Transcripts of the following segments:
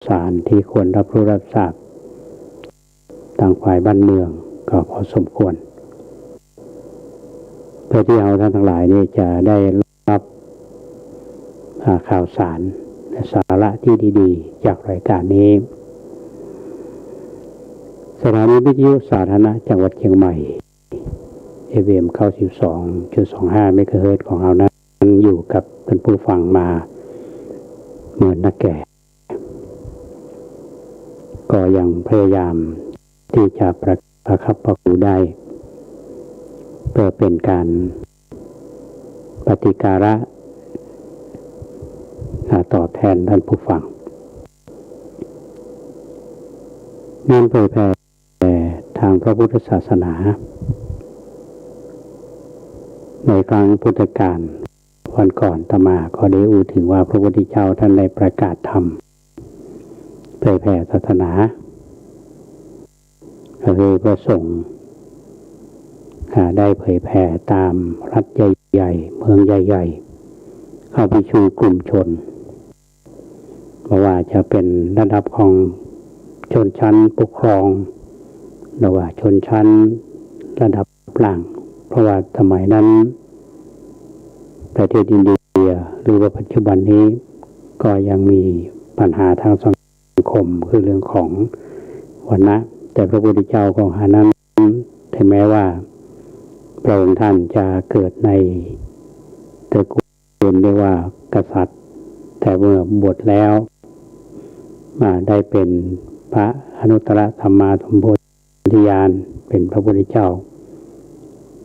สารที่ควรรับรู้รับทราบทางฝ่ายบ้านเมืองก็พอสมควรเพื่อที่เราท่านทั้งหลายนี่จะได้รับข่าวสารและสาระที่ดีๆจากรายการนี้สถานีวิทยุสาธารณะจังหวัดเชียงใหม่ FM 92.25 เมกะเฮิรตซ์ของเรานั้นอยู่กับท่านผู้ฟังมาเหมือนนักแก่ก็ยังพยายามที่จะประคับประคองได้เพื่อเป็นการปฏิการะตอบแทนท่านผู้ฟังงานเผยแผ่ทางพระพุทธศาสนาในครั้งพุทธกาลวันก่อนอาตมาก็ได้อูถึงว่าพระพุทธเจ้าท่านได้ประกาศธรรมเผยแผ่ศาสนาก็คือพระสงฆ์ได้เผยแผ่ตามรัฐใหญ่ๆเมืองใหญ่ๆเข้าไปชูกลุ่มชนเพราะว่าจะเป็นระดับของชนชั้นปกครองหรือว่าชนชั้นระดับล่างเพราะว่าสมัยนั้นประเทศอินเดียหรือว่าปัจจุบันนี้ก็ยังมีปัญหาทางสังคมคือเรื่องของวรรณะแต่พระพุทธเจ้าของหานั้นถึงแม้ว่าพระองค์ท่านจะเกิดในตระกูลเรียกว่ากษัตริย์แต่เมื่อบวชแล้วมาได้เป็นพระอนุตตรสัมมาสัมโพธิญาณเป็นพระพุทธเจ้า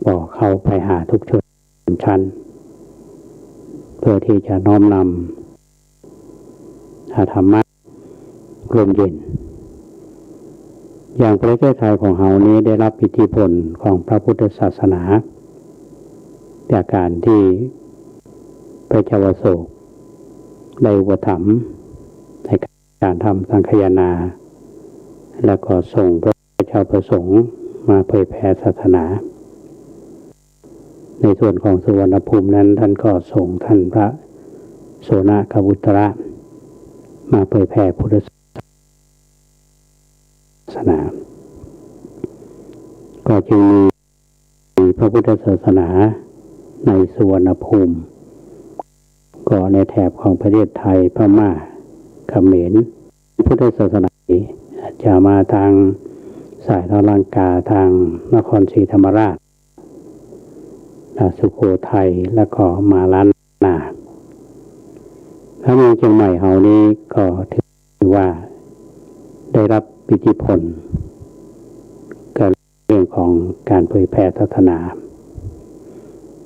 บอกเข้าไปหาทุกชนชั้นเพื่อที่จะน้อมนำธรรมะร่มเย็นอย่างประเทศไทยของเรานี้ได้รับอิทธิพลของพระพุทธศาสนาจากการที่พระเจ้าอโศกได้อุปถัมภ์ในการทำสังฆายนา แล้วก็ส่งพระเจ้าประสงค์มาเผยแผ่ศาสนาในส่วนของสุวรรณภูมินั้นท่านก็ส่งท่านพระโสนกบุตระมาเผยแผ่พุทธศาสนาก็จึงมีพระพุทธศาสนาในสุวรรณภูมิก็ในแถบของประเทศไทยพม่าเขมรพุทธศาสนาจะมาทางสายลังกาทางนครศรีธรรมราชสุโขทัยแล้วก็มาล้านนาถ้าเมืองเชียงใหม่เฮานี้ก็ถือว่าได้รับอิทธิพลกับเรื่องของการเผยแผ่ศาสนา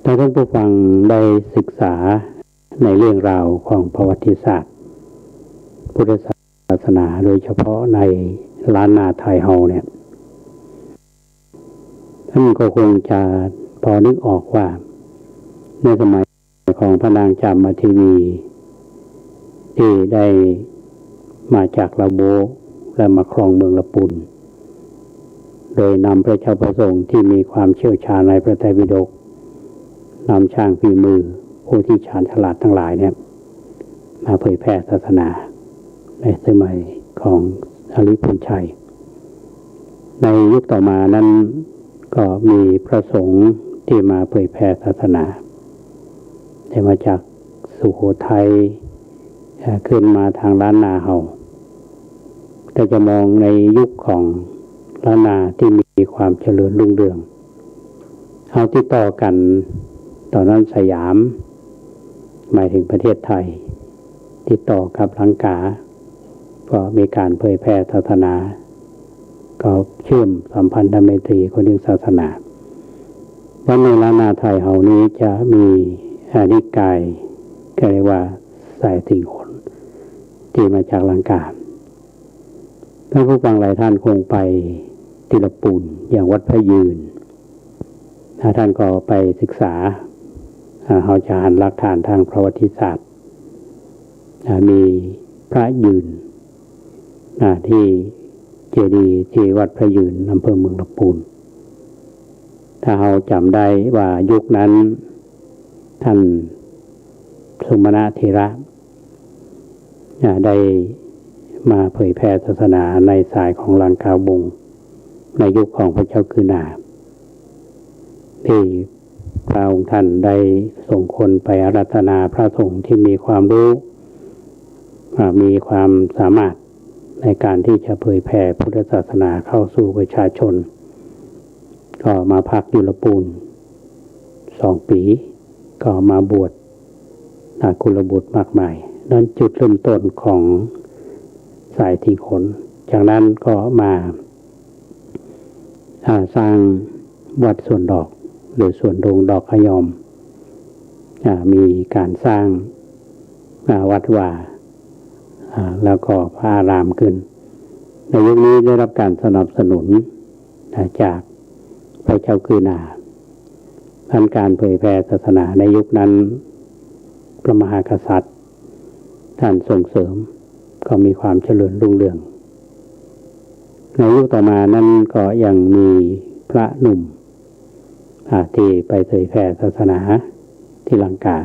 ถ้าท่านผู้ฟังได้ศึกษาในเรื่องราวของประวัติศาสตร์พุทธศาสนาโดยเฉพาะในล้านนาไทยเฮาเนี่ยท่านก็คงจะพอนึกออกว่าในสมัยของพระนางจามเทวีที่ได้มาจากละโบและมาครองเมืองละปุนโดยนำพระเจ้าประสงค์ที่มีความเชี่ยวชาญในพระไตรปิฎกนำช่างฝีมือผู้ที่ชาญฉลาดทั้งหลายเนี่ยมาเผยแผ่ศาสนาในสมัยของอริพุนชัยในยุคต่อมานั้นก็มีพระสงฆ์ที่มาเผยแผ่ศาสนาได้มาจากสุโขทัยขึ้นมาทางล้านนาเฮาแต่จะมองในยุคของล้านนาที่มีความเจริญรุ่งเรืองเอาติดต่อกันตอนนั้นสยามหมายถึงประเทศไทยติดต่อกับลังกาก็มีการเผยแผ่ศาสนาก็เชื่อมสัมพันธไมตรีคนหนึ่งศาสนาว่าในล้านนาไทยเฮานี้จะมีนิกายก็เรียกว่าสายสิงหนที่มาจากลังกาท่านผู้ฟังหลายท่านคงไปติลปูนอย่างวัดพระยืนถ้าท่านก็ไปศึกษาเขาจะอ่านหลักฐานทางประวัติศาสตร์มีพระยืนที่เจดีย์ที่วัดพระยืนอำเภอเมืองลำพูนถ้าเราจำได้ว่ายุคนั้นท่านสุมาณเถระได้ มาเผยแผ่ศาสนาในสายของลังกาบงในยุคของพระเจ้ากือนาที่พระองค์ท่านได้ส่งคนไปอาราธนาพระสงฆ์ที่มีความรู้มีความสามารถในการที่จะเผยแผ่พุทธศาสนาเข้าสู่ประชาชนก็มาพักอยู่ละปูน2 ปีก็มาบวชกุลบุตรมากมายนั่นจุดเริ่มต้นของสายทิ้งขนจากนั้นก็มาสร้างวัดสวนดอกหรือสวนดงดอกขยอมมีการสร้างวัดว่าแล้วก็พระอารามขึ้นในยุคนี้ได้รับการสนับสนุนจากพระเจ้ากือนาการเผยแผ่ศาสนาในยุคนั้นพระมหากษัตริย์ท่านส่งเสริมก็มีความเจริญรุ่งเรืองในยุคต่อมานั้นก็ยังมีพระหนุ่มที่ไปเผยแผ่ศาสนาที่ลังกา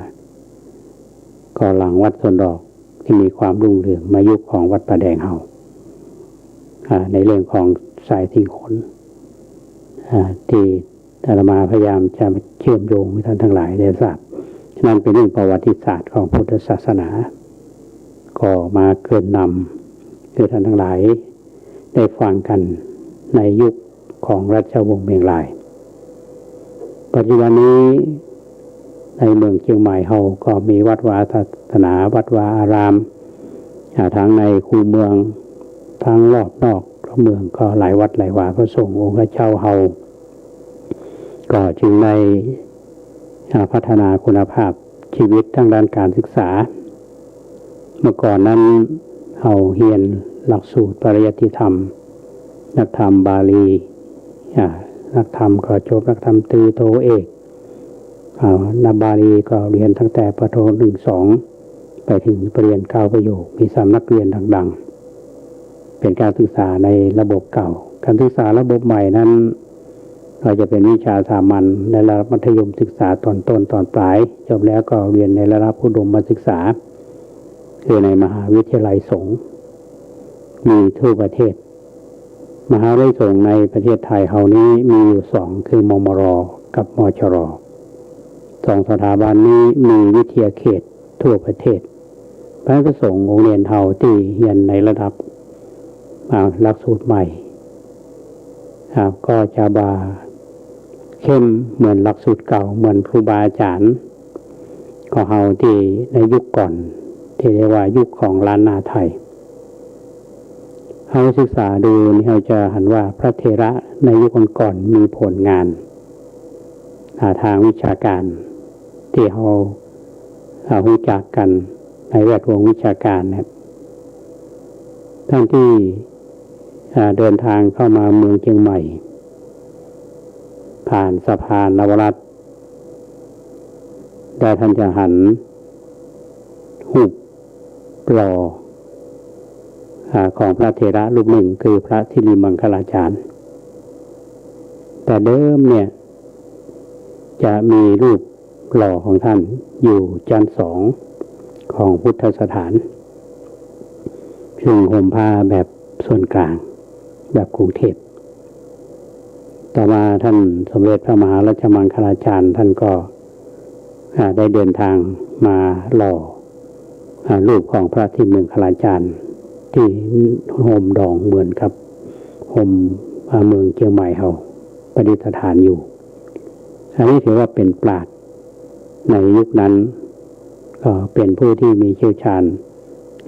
ก็หลังวัดสวนดอกที่มีความรุ่งเรืองมายุคของวัดป่าแดงเฮาในเรื่องของสายทิ้งขนที่อาตมาพยายามจะเชื่อมโยงให้ท่านทั้งหลายได้ทราบฉะนั้นเป็นเรื่องประวัติศาสตร์ของพุทธศาสนาก็มาเกิดนำคือท่านทั้งหลายได้ฟังกันในยุคของรัชวงศ์เมียงรายปัจจุบันนี้ในเมืองเชียงใหม่เฮาก็มีวัดวาศาสนาวัดวาอารามทั้งในคูเมืองทั้งรอบนอกเมืองก็หลายวัดหลายวาพระสงฆ์องค์เจ้าเฮาก็จึงในพัฒนาคุณภาพชีวิตทางด้านการศึกษาเมื่อก่อนนั้นเฮาเรียนหลักสูตรปริยัติธรรมนักธรรมบาลีนักธรรมก็จบนักธรรมตรีโทเอกนักบาลีก็เรียนตั้งแต่ประโท 1-2 ไปถึงปริญญา9 ประโยคมี3 นักเรียนดังๆเป็นการศึกษาในระบบเก่าการศึกษาระบบใหม่นั้นก็จะเป็นวิชาสามัญในระดับมัธยมศึกษาตอนต้นตอนปลายจบแล้วก็เรียนในระดับอุดมศึกษาคือในมหาวิทยาลัยสงฆ์มีทั่วประเทศมหาวิทยาลัยสงฆ์ในประเทศไทยเฮานี้มีอยู่2คือมมร.กับมชร2 สถาบันนี้มีวิทยาเขตทั่วประเทศพระสงฆ์องค์เรียนเฮาที่เรียนในระดับหลักสูตรใหม่ก็จะบาเข้มเหมือนหลักสูตรเก่าเหมือนครูบาอาจารย์ของเฮาที่ในยุคก่อนที่เรียกว่ายุคของล้านนาไทยเฮาศึกษาดูนี่เราจะเห็นว่าพระเถระในยุคก่อนมีผลงานทางวิชาการที่เรารู้จักกันในแวดวงวิชาการนะครับท่านที่เดินทางเข้ามาเมืองเชียงใหม่ผ่านสะพานนวรัตน์ได้ท่านจะหันหุบหล่อของพระเถระรูปหนึ่งคือพระธิริมังคลาจารย์แต่เดิมเนี่ยจะมีรูปหล่อของท่านอยู่ชั้น 2ของพุทธสถานซึ่งห่มผ้าแบบส่วนกลางแบบกรุงเทพต่อมาท่านสมเด็จพระมหารัชมังคลาจารย์ท่านก็ได้เดินทางมาหล่อรูปของพระธิริมังคลาจารย์ที่ห่มดองเหมือนกับห่มเมืองเชียงใหม่เฮาประดิษฐานอยู่อันนี้ถือว่าเป็นปราชญ์ในยุคนั้นก็เป็นผู้ที่มีเชี่ยวชาญ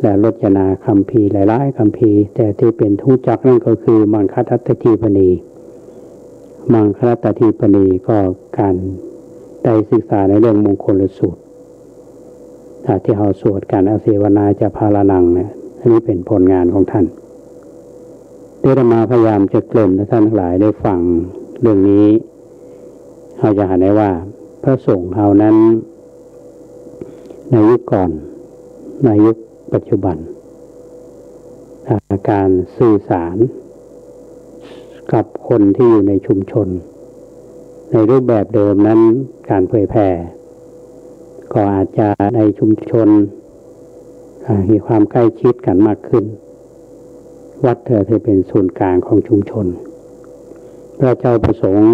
และรจนาคัมภีร์หลายๆคัมภีร์แต่ที่เป็นทุจักนั่นก็คือมังคทัตถีปณีมังคทัตถีปณีก็การได้ศึกษาในเรื่องมงคลสูตรที่เราสวดการอาเสวนาจะพาลานังเนี่ยอันนี้เป็นผลงานของท่านเดี๋ยวมาพยายามจะเกริ่นให้ท่านทั้งหลายได้ฟังเรื่องนี้เราจะเห็นได้ว่าพระสงฆ์เรานั้นในยุคก่อนในยุคปัจจุบันการสื่อสารกับคนที่อยู่ในชุมชนในรูปแบบเดิมนั้นการเผยแผ่ก็อาจจะในชุมชนมีความใกล้ชิดกันมากขึ้น วัดเธอเป็นศูนย์กลางของชุมชนพระเจ้าประสงค์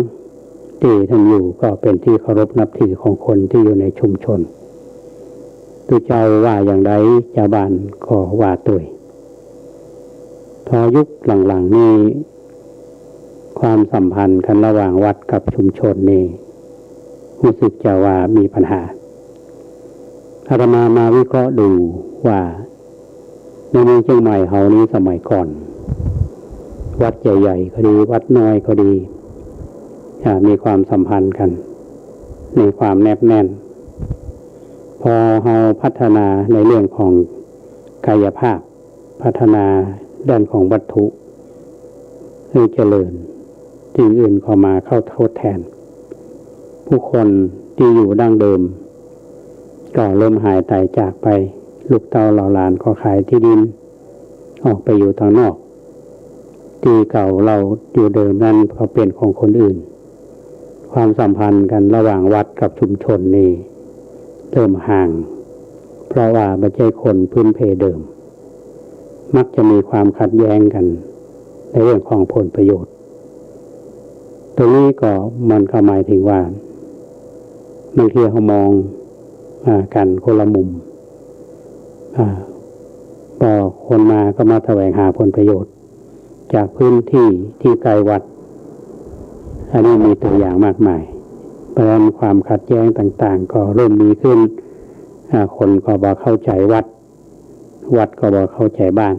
ที่ท่านอยู่ก็เป็นที่เคารพนับถือของคนที่อยู่ในชุมชนตัวเจ้าว่าอย่างไรชาวบ้านก็ว่าตัวพอยุคหลังๆนี้ความสัมพันธ์กันระหว่างวัดกับชุมชนนี่รู้สึกจะว่ามีปัญหาอาตมาวิเคราะห์ดูว่าในเมืองเชียงใหม่เฮานี้สมัยก่อนวัดใหญ่ๆก็ดีวัดน้อยก็ดีมีความสัมพันธ์กันมีความแนบแน่นพอเฮาพัฒนาในเรื่องของกายภาพพัฒนาด้านของวัตถุให้เจริญสิ่งอื่นเข้ามาเข้าทดแทนผู้คนที่อยู่ดั้งเดิมก็ล้มหายตายจากไปลูกเต้าเหล่าหลานก็ขายที่ดินออกไปอยู่ทางนอกที่เก่าเราอยู่เดิมนั้นก็เป็นของคนอื่นความสัมพันธ์กันระหว่างวัดกับชุมชนนี่เริ่มห่างเพราะว่าไม่ใช่คนพื้นเพเดิมมักจะมีความขัดแย้งกันในเรื่องของผลประโยชน์ตรงนี้ก็มันก็หมายถึงว่าบางทีเขามองกันคนละมุมพอคนมาก็มาแสวงหาผลประโยชน์จากพื้นที่ที่ไกลวัดอันนี้มีตัวอย่างมากมายเพราะฉะนั้นความขัดแย้งต่างๆก็เริ่มมีขึ้นคนก็บอกเข้าใจวัดก็บอกเข้าใจบ้าน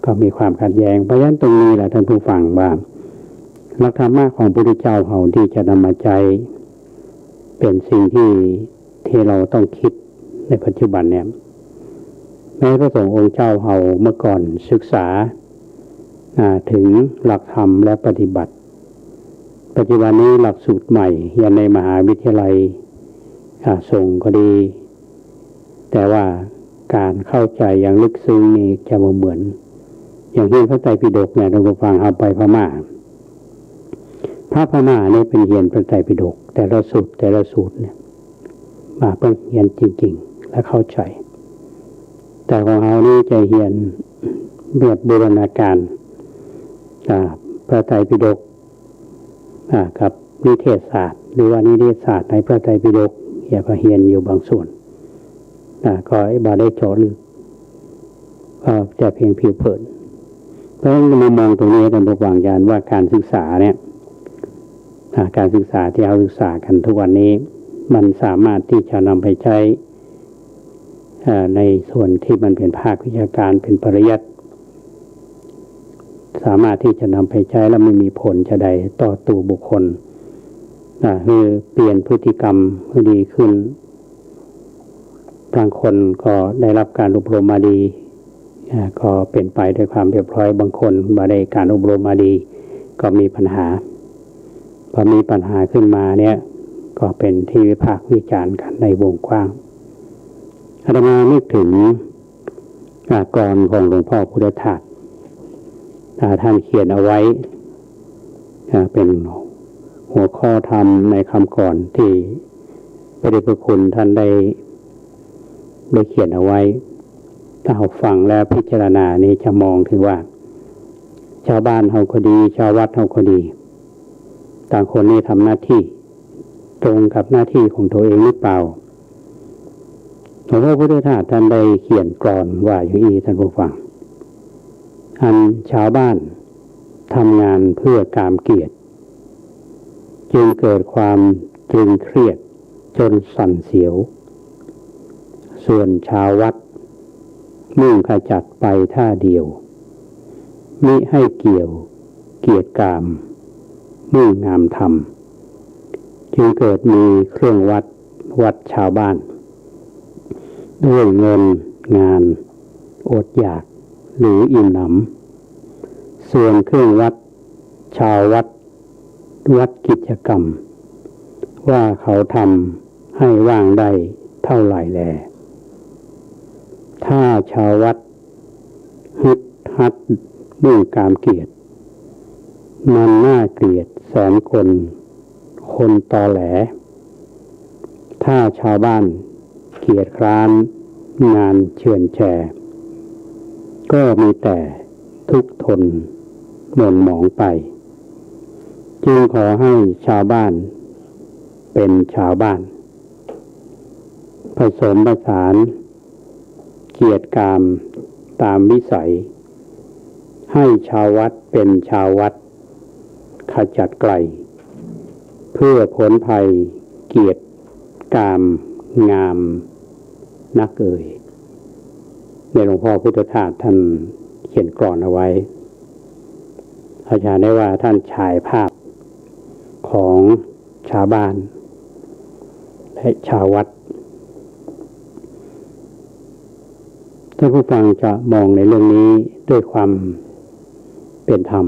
ก็มีความขัดแย้งเพราะฉะนั้นตรงนี้แหละท่านผู้ฟังว่าหลักธรรมะของพระพุทธเจ้าเราที่จะนำมาใจเป็นสิ่งที่เราต้องคิดในปัจจุบันเนี่ยแม้พระสงฆ์องค์เจ้าเราเมื่อก่อนศึกษาถึงหลักธรรมและปฏิบัติปัจจุบันนี้หลักสูตรใหม่อย่างในมหาวิทยาลัยส่งก็ดีแต่ว่าการเข้าใจอย่างลึกซึ้งนี่จะมาเหมือนอย่างที่พระไตรปิฎกเนี่ยท่านผู้ฟังเอาไปพม่าพระพม่าเนี่ยเป็นเรียนพระไตรปิฎกแต่ละสูตรเนี่ยมาเพิ่งเรียนจริงๆและเข้าใจแต่ของเรานี่จะเรียนแบบบูรณาการพระไตรปิฎกกับนิเทศศาสตร์หรือว่านิเทศศาสตร์ในพระไตรปิฎกอย่าก็เรียนอยู่บางส่วนก็บ่ได้เจาะลึกก็จะเพียงผิวเผินเพราะฉะนั้นมามองตรงนี้ท่านผู้ฟังญาณว่าการศึกษาเนี่ยการศึกษาที่เราศึกษากันทุกวันนี้มันสามารถที่จะนำไปใช้ในส่วนที่มันเป็นภาควิชาการเป็นปริยัติสามารถที่จะนำไปใช้แล้วไม่มีผลจะใดต่อตัวบุคคลคือเปลี่ยนพฤติกรรมให้ดีขึ้นบางคนก็ได้รับการอบรมมาดีก็เป็นไปด้วยความเรียบร้อยบางคนมาได้การอบรมมาดีก็มีปัญหาพอมีปัญหาขึ้นมาเนี่ยก็เป็นที่วิพากษ์วิจารณ์กันในวงกว้างอาตมานึกถึงกรของหลวงพ่อพุทธทาสท่านเขียนเอาไว้เป็นหัวข้อธรรมในคำก่อนที่พระเดชพระคุณท่านได้เขียนเอาไว้ถ้าเราฟังแล้วพิจารณานี้จะมองถึงว่าชาวบ้านเราก็ดีชาววัดเราก็ดีต่างคนนี้ทำหน้าที่ตรงกับหน้าที่ของตัวเองหรือเปล่าหลวงพ่อพุทธทาสท่านได้เขียนกลอนว่าอย่างนี้ท่านผู้ฟังอันชาวบ้านทำงานเพื่อกามเกียรติจึงเกิดความตรึงเครียดจนสั่นเสียวส่วนชาววัดมุ่งขจัดไปท่าเดียวมิให้เกี่ยวเกียรติกามมุ่งงามธรรมจึงเกิดมีเครื่องวัดชาวบ้านด้วยเงินงานอดอยากหรืออิ่มหนำส่วนเครื่องวัดชาววัดกิจกรรมว่าเขาทำให้ว่างได้เท่าไหร่แลถ้าชาววัดฮึดฮัดมุ่งกามเกียรติมันน่าเกลียดแสนคนตอแหลถ้าชาวบ้านเกียรติคร้านงานเชื่อนแชก็มีแต่ ทุกข์ทนหม่นหมองไปจึงขอให้ชาวบ้านเป็นชาวบ้านผสมผสานเกียรติกามตามวิสัยให้ชาววัดเป็นชาววัดขจัดไกลเพื่อผลภัยเกียรติกามงามนักเอ่ยในหลวงพ่อพุทธทาสท่านเขียนกลอนเอาไว้อาจารย์ได้ว่าท่านฉายภาพของชาวบ้านและชาววัดท่านผู้ฟังจะมองในเรื่องนี้ด้วยความเป็นธรรม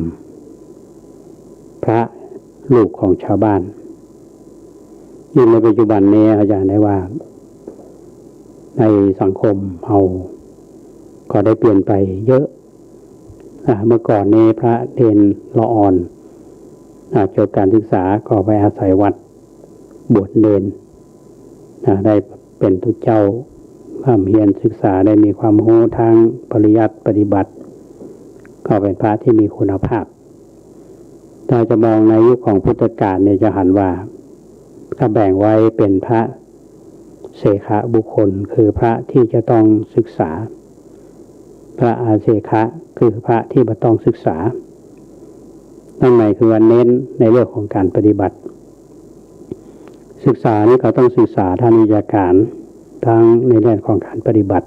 พระลูกของชาวบ้านยิ่งในปัจจุบันนี้อาจารย์ได้ว่าในสังคมเราก็ได้เปลี่ยนไปเยอะเมื่อก่อนนี้พระเนนละอ่อนจบการศึกษาก็ไปอาศัยวัดบวชเนนได้เป็นทุกเจ้าความเรียนศึกษาได้มีความรู้ทางปริยัติปฏิบัติก็เป็นพระที่มีคุณภาพถ้าจะมองในยุคของพุทธกาลเนี่ยจะหันว่าถ้าแบ่งไว้เป็นพระเสขบุคคลคือพระที่จะต้องศึกษาพระอาเสขะคือพระที่ไม่ต้องศึกษานั่นหมายคือว่าเน้นในเรื่องของการปฏิบัติศึกษานี่เขาต้องศึกษาทางวิชาการทั้งในเรื่องของการปฏิบัติ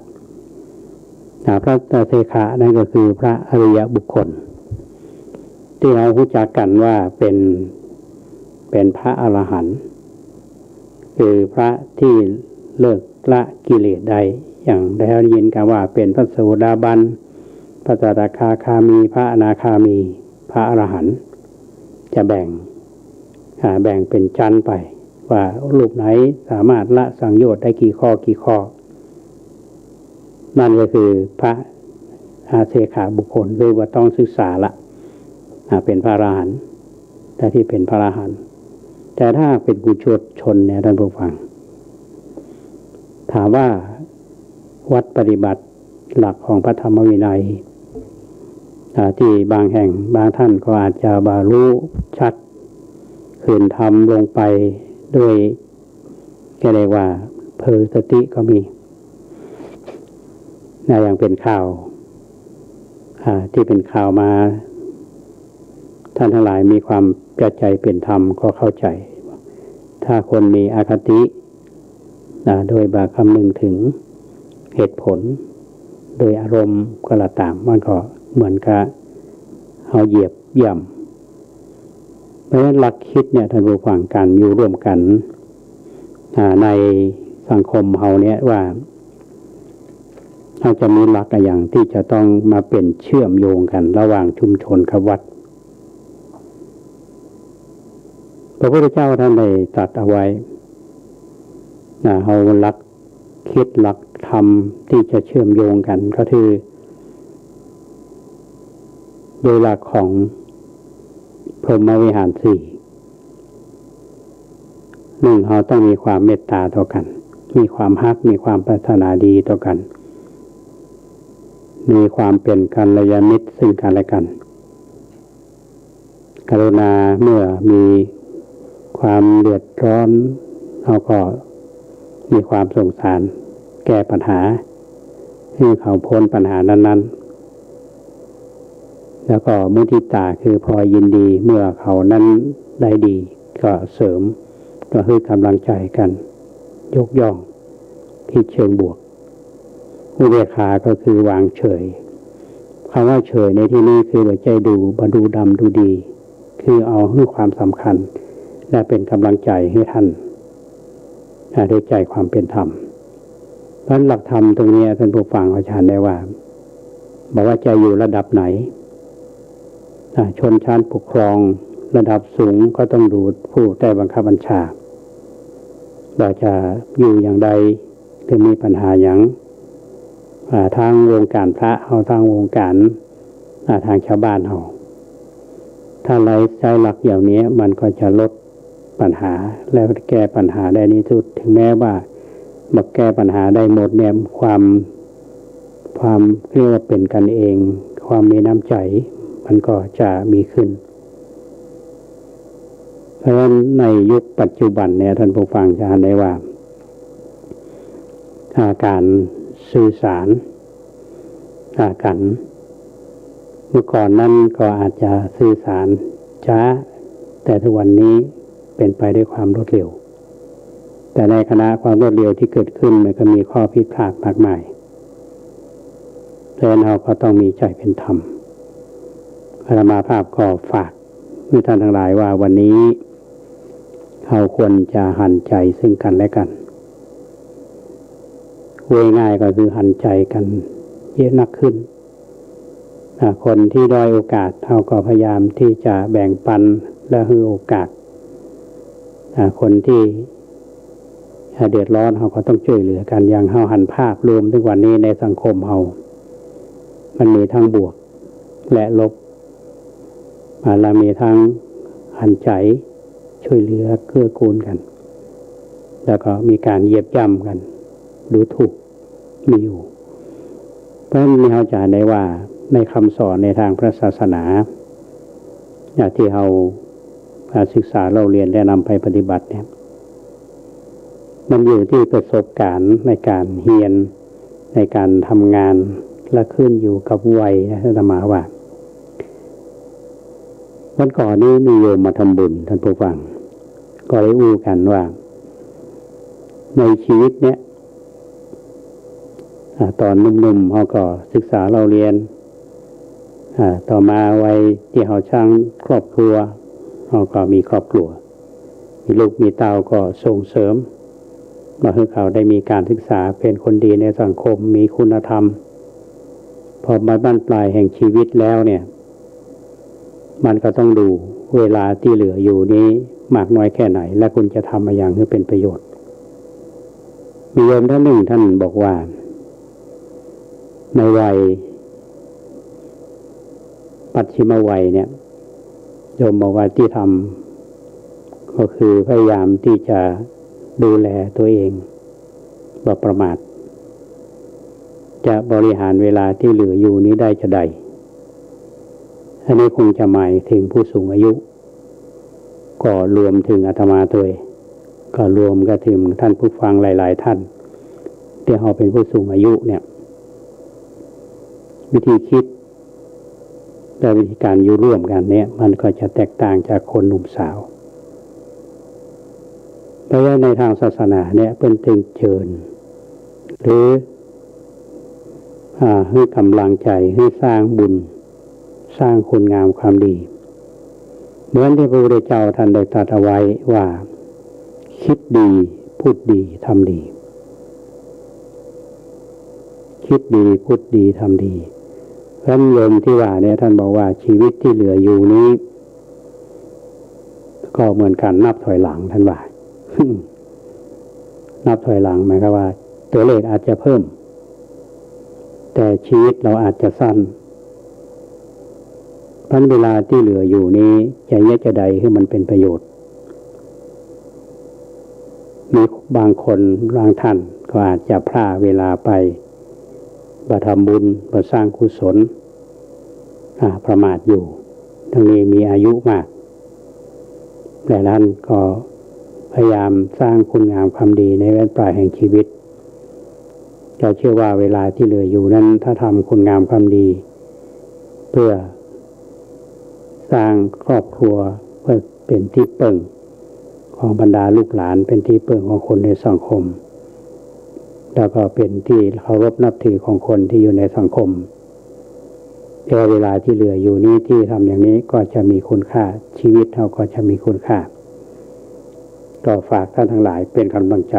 พระอาเสขะนั่นก็คือพระอริยบุคคลที่เรารู้จักกันว่าเป็นพระอรหันต์คือพระที่เลิกละกิเลสได้อย่างได้ยินกันว่าเป็นพระโสดาบันพระสกทาคามีพระอนาคามีพระอรหันต์จะแบ่งเป็นชั้นไปว่ารูปไหนสามารถละสังโยชน์ได้กี่ข้อนั่นก็คือพระอาเสขบุคคลคือว่าต้องศึกษาละเป็นพระอรหันต์แต่ที่เป็นพระอรหันต์แต่ถ้าเป็นกุศลชนเนี่ยท่านผู้ฟังถามว่าวัดปฏิบัติหลักของพระธรรมวินัยที่บางแห่งบางท่านก็อาจจะบรรลุชัดขืนทำลงไปด้วยก็เรียกว่าเพลิสติก็มีอย่างเป็นข่าวที่เป็นข่าวมาท่านทั้งหลายมีความเข้าใจเป็นธรรมก็เข้าใจถ้าคนมีอคติโดยบาคำนึงถึงเหตุผลโดยอารมณ์ก็ละตามมันก็เหมือนกับเอาเหยียบย่ำเพราะฉะนั้นหลักคิดเนี่ยท่านผู้ฟังกันอยู่ร่วมกันในสังคมเราเนี่ยว่าเราจะมีหลักอย่างที่จะต้องมาเป็นเชื่อมโยงกันระหว่างชุมชนกับวัดพระพุทธเจ้าท่านได้ตรัสเอาไว้เอาหลักคิดหลักธรรมที่จะเชื่อมโยงกันก็คือโดยหลักของพรหมวิหารสี่หนึ่งเราต้องมีความเมตตาต่อกันมีความฮักมีความปรารถนาดีต่อกันมีความเป็นกัลยาณมิตรซึ่งกันและกันกรุณาเมื่อมีความเดือดร้อนเราก็มีความสงสารแก้ปัญหาให้เขาพ้นปัญหานั้นๆแล้วก็มุทิตาคือพอยินดีเมื่อเขานั้นได้ดีก็เสริมก็ให้กำลังใจกันยกย่องคิดเชิงบวกอุเบกขาก็คือวางเฉยคำว่าเฉยในที่นี้คือใจดูมาดูดำดูดีคือเอาให้ความสำคัญและเป็นกำลังใจให้ท่านด้วยใจความเป็นธรรมเพราะหลักธรรมตรงนี้ท่านผู้ฟังอาจารย์ได้ว่าบอกว่าจะอยู่ระดับไหนชนชั้นปกครองระดับสูงก็ต้องดูผู้ใต้บังคับบัญชาเราจะอยู่อย่างใดจะมีปัญหาอย่างทางวงการพระเอาทางวงการทางชาวบ้านเอาถ้าเราใช้หลักอย่างนี้มันก็จะลดปัญหาแล้วแก้ปัญหาได้ในสุดถึงแม้ว่าแก้ปัญหาได้หมดเนี่ยความเรียกว่าเป็นกันเอง ความมีน้ำใจมันก็จะมีขึ้นเพราะฉะนั้นในยุคปัจจุบันเนี่ยท่านผู้ฟังจะเห็นได้ว่าการสื่อสารกันเมื่อก่อนนั้นก็อาจจะสื่อสารช้าแต่ทุกวันนี้เป็นไปด้วยความรวดเร็วแต่ในขณะความรวดเร็วที่เกิดขึ้นมันก็มีข้อผิดพลาดมากมายดังนั้นเราก็ต้องมีใจเป็นธรรมอาตมาภาพก็ฝากให้ท่านทั้งหลายว่าวันนี้เราควรจะหันใจซึ่งกันและกันง่ายๆก็คือหันใจกันเยอะนักขึ้นคนที่ด้อยโอกาสเราก็พยายามที่จะแบ่งปันและให้โอกาสคนที่เดือดร้อนเราก็ต้องช่วยเหลือกันอย่างเราหันภาพรวมทุกวันนี้ในสังคมเรามันมีทั้งบวกและลบเรามีทั้งหันใจช่วยเหลือเกื้อกูลกันแล้วก็มีการเหยียบย่ำกันดูถูกมีอยู่เพราะฉะนั้นเราจะได้ว่าในคำสอนในทางพระศาสนาที่เราศึกษาเราเรียนและนำไปปฏิบัติเนี่ยมันอยู่ที่ประสบการณ์ในการเรียนในการทำงานและขึ้นอยู่กับวัยนะธรรมาว่าวันก่อนนี้มีโยมมาทำบุญท่านผู้ฟังก็ได้อู้กันว่าในชีวิตเนี้ยตอนหนุ่มๆเขาก็ศึกษาเราเรียนต่อมาวัยที่เขาช่างครอบครัวเขาก็มีครอบครัวมีลูกมีเต้าก็ส่งเสริมมาให้เขาได้มีการศึกษาเป็นคนดีในสังคมมีคุณธรรมพอมาบั้นปลายแห่งชีวิตแล้วเนี่ยมันก็ต้องดูเวลาที่เหลืออยู่นี้มากน้อยแค่ไหนและคุณจะทำมาอย่างให้เป็นประโยชน์มีโยมท่านหนึ่งท่านบอกว่าในวัยปัจฉิมวัยเนี่ยโยมบอกว่าที่ทำก็คือพยายามที่จะดูแลตัวเองบ่ประมาทจะบริหารเวลาที่เหลืออยู่นี้ได้จะใดอันนี้คงจะหมายถึงผู้สูงอายุก็รวมถึงอาตมาตัวเองก็รวมก็ถึงท่านผู้ฟังหลายๆท่านที่เขาเป็นผู้สูงอายุเนี่ยวิธีคิดและวิธีการอยู่ร่วมกันเนี่ยมันก็จะแตกต่างจากคนหนุ่มสาวเพราะว่าในทางศาสนาเนี่ยเป็นตึงเชิญหรือให้กำลังใจให้สร้างบุญสร้างคุณงามความดีเหมือนที่พระพุทธเจ้าท่านได้ตรัสเอาไว้ว่าคิดดีพูดดีทำดีคิดดีพูดดีทำดีพระโยมที่ว่าเนี่ยท่านบอกว่าชีวิตที่เหลืออยู่นี้ก็เหมือนกันนับถอยหลังท่านว่า นับถอยหลังหมายความว่าตัวเลขอาจจะเพิ่มแต่ชีวิตเราอาจจะสั้นพันเวลาที่เหลืออยู่นี้จะแยกจะใดให้มันเป็นประโยชน์มีบางคนบางท่านก็อาจจะพลาดเวลาไปบ่ทำบุญบ่สร้างกุศลประมาทอยู่ทั้งนี้มีอายุมากแต่นั้นก็พยายามสร้างคุณงามความดีในวันปลายแห่งชีวิตเราเชื่อว่าเวลาที่เหลืออยู่นั้นถ้าทำคุณงามความดีเพื่อสร้างครอบครัวเพื่อเป็นที่พึ่งของบรรดาลูกหลานเป็นที่พึ่งของคนในสังคมแล้วก็เป็นที่เคารพนับถือของคนที่อยู่ในสังคมแต่เวลาที่เหลืออยู่นี้ที่ทำอย่างนี้ก็จะมีคุณค่าชีวิตเราก็จะมีคุณค่าก็ฝากท่านทั้งหลายเป็นกำลังใจ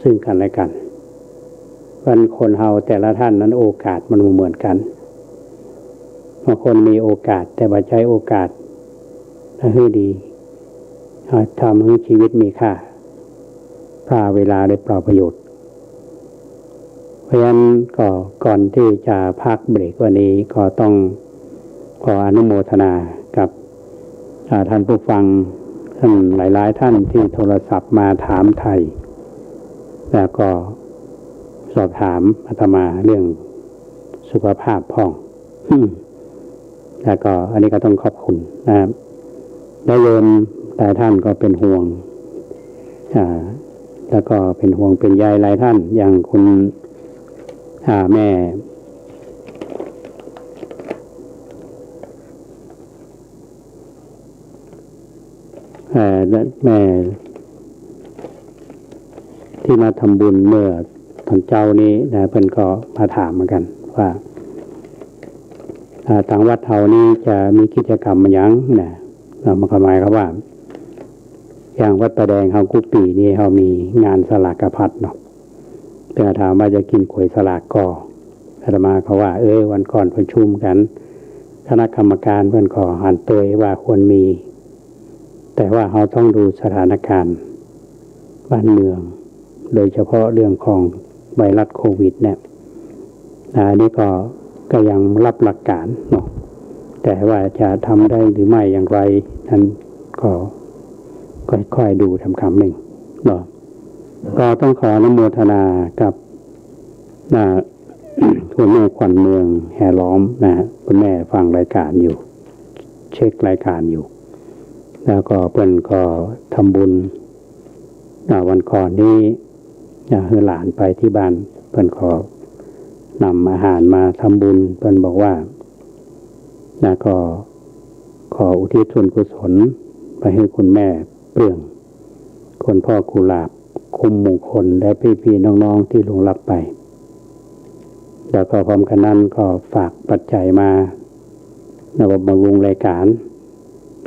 ซึ่งกันและกันวันคนเฮาแต่ละท่านนั้นโอกาสมันไม่เหมือนกันบางคนมีโอกาสแต่ว่าใช้โอกาสให้ดีทำให้ชีวิตมีค่าพาเวลาได้เปล่าประโยชน์เพราะฉะนั้นก็ก่อนที่จะพักเบรกวันนี้ก็ต้องขออนุโมทนากับท่านผู้ฟังท่านหลายๆท่านที่โทรศัพท์มาถามไทยแล้วก็สอบถามอาตมาเรื่องสุขภาพพ่อง แล้วก็อันนี้ก็ต้องขอบคุณนะครับและโยมหลายท่านก็เป็นห่วงแล้วก็เป็นห่วงเป็นใยหลายท่านอย่างคุณแม่แม่ที่มาทำบุญเมื่อตอนเจ้านี้นะเพิ่นก็มาถามเหมือนกันว่าทางวัดเฮานี้จะมีกิจกรรมอย่างนะมันก็หมายความว่าอย่างวัดประแดงเฮากุปีนี่เฮามีงานสลากพัดเนาะเพิ่นถามว่าจะกินก๋วยสลากก่ออาตมาเขาว่าวันก่อนประชุมกันคณะกรรมการเพิ่นก็หันเตยว่าควรมีแต่ว่าเฮาต้องดูสถานการณ์บ้านเมืองโดยเฉพาะเรื่องของไวรัสโควิดเนี่ยอันนี้ก็ยังรับหลักการเนาะแต่ว่าจะทำได้หรือไม่อย่างไรนั้นก็ค่อยๆดูทำคำหนึ่งเนาะก็ต้องขออนุโมทนากับคุณแม่ขวัญเมืองแห่ล้อมนะคุณแม่ฟังรายการอยู่เช็ครายการอยู่แล้วก็เพิ่นก็ทำบุญวันก่อนนี้ให้หลานไปที่บ้านเพิ่นขอนำอาหารมาทำบุญเพิ่นบอกว่าก็ขออุทิศส่วนกุศลไปให้คุณแม่เปลืองคนพ่อกุหลาบคุมมงคลและพี่ๆน้องๆที่ล่วงลับไปแล้วก็พร้อมกันนั้นก็ฝากปัจจัยมาบำรุงรายการ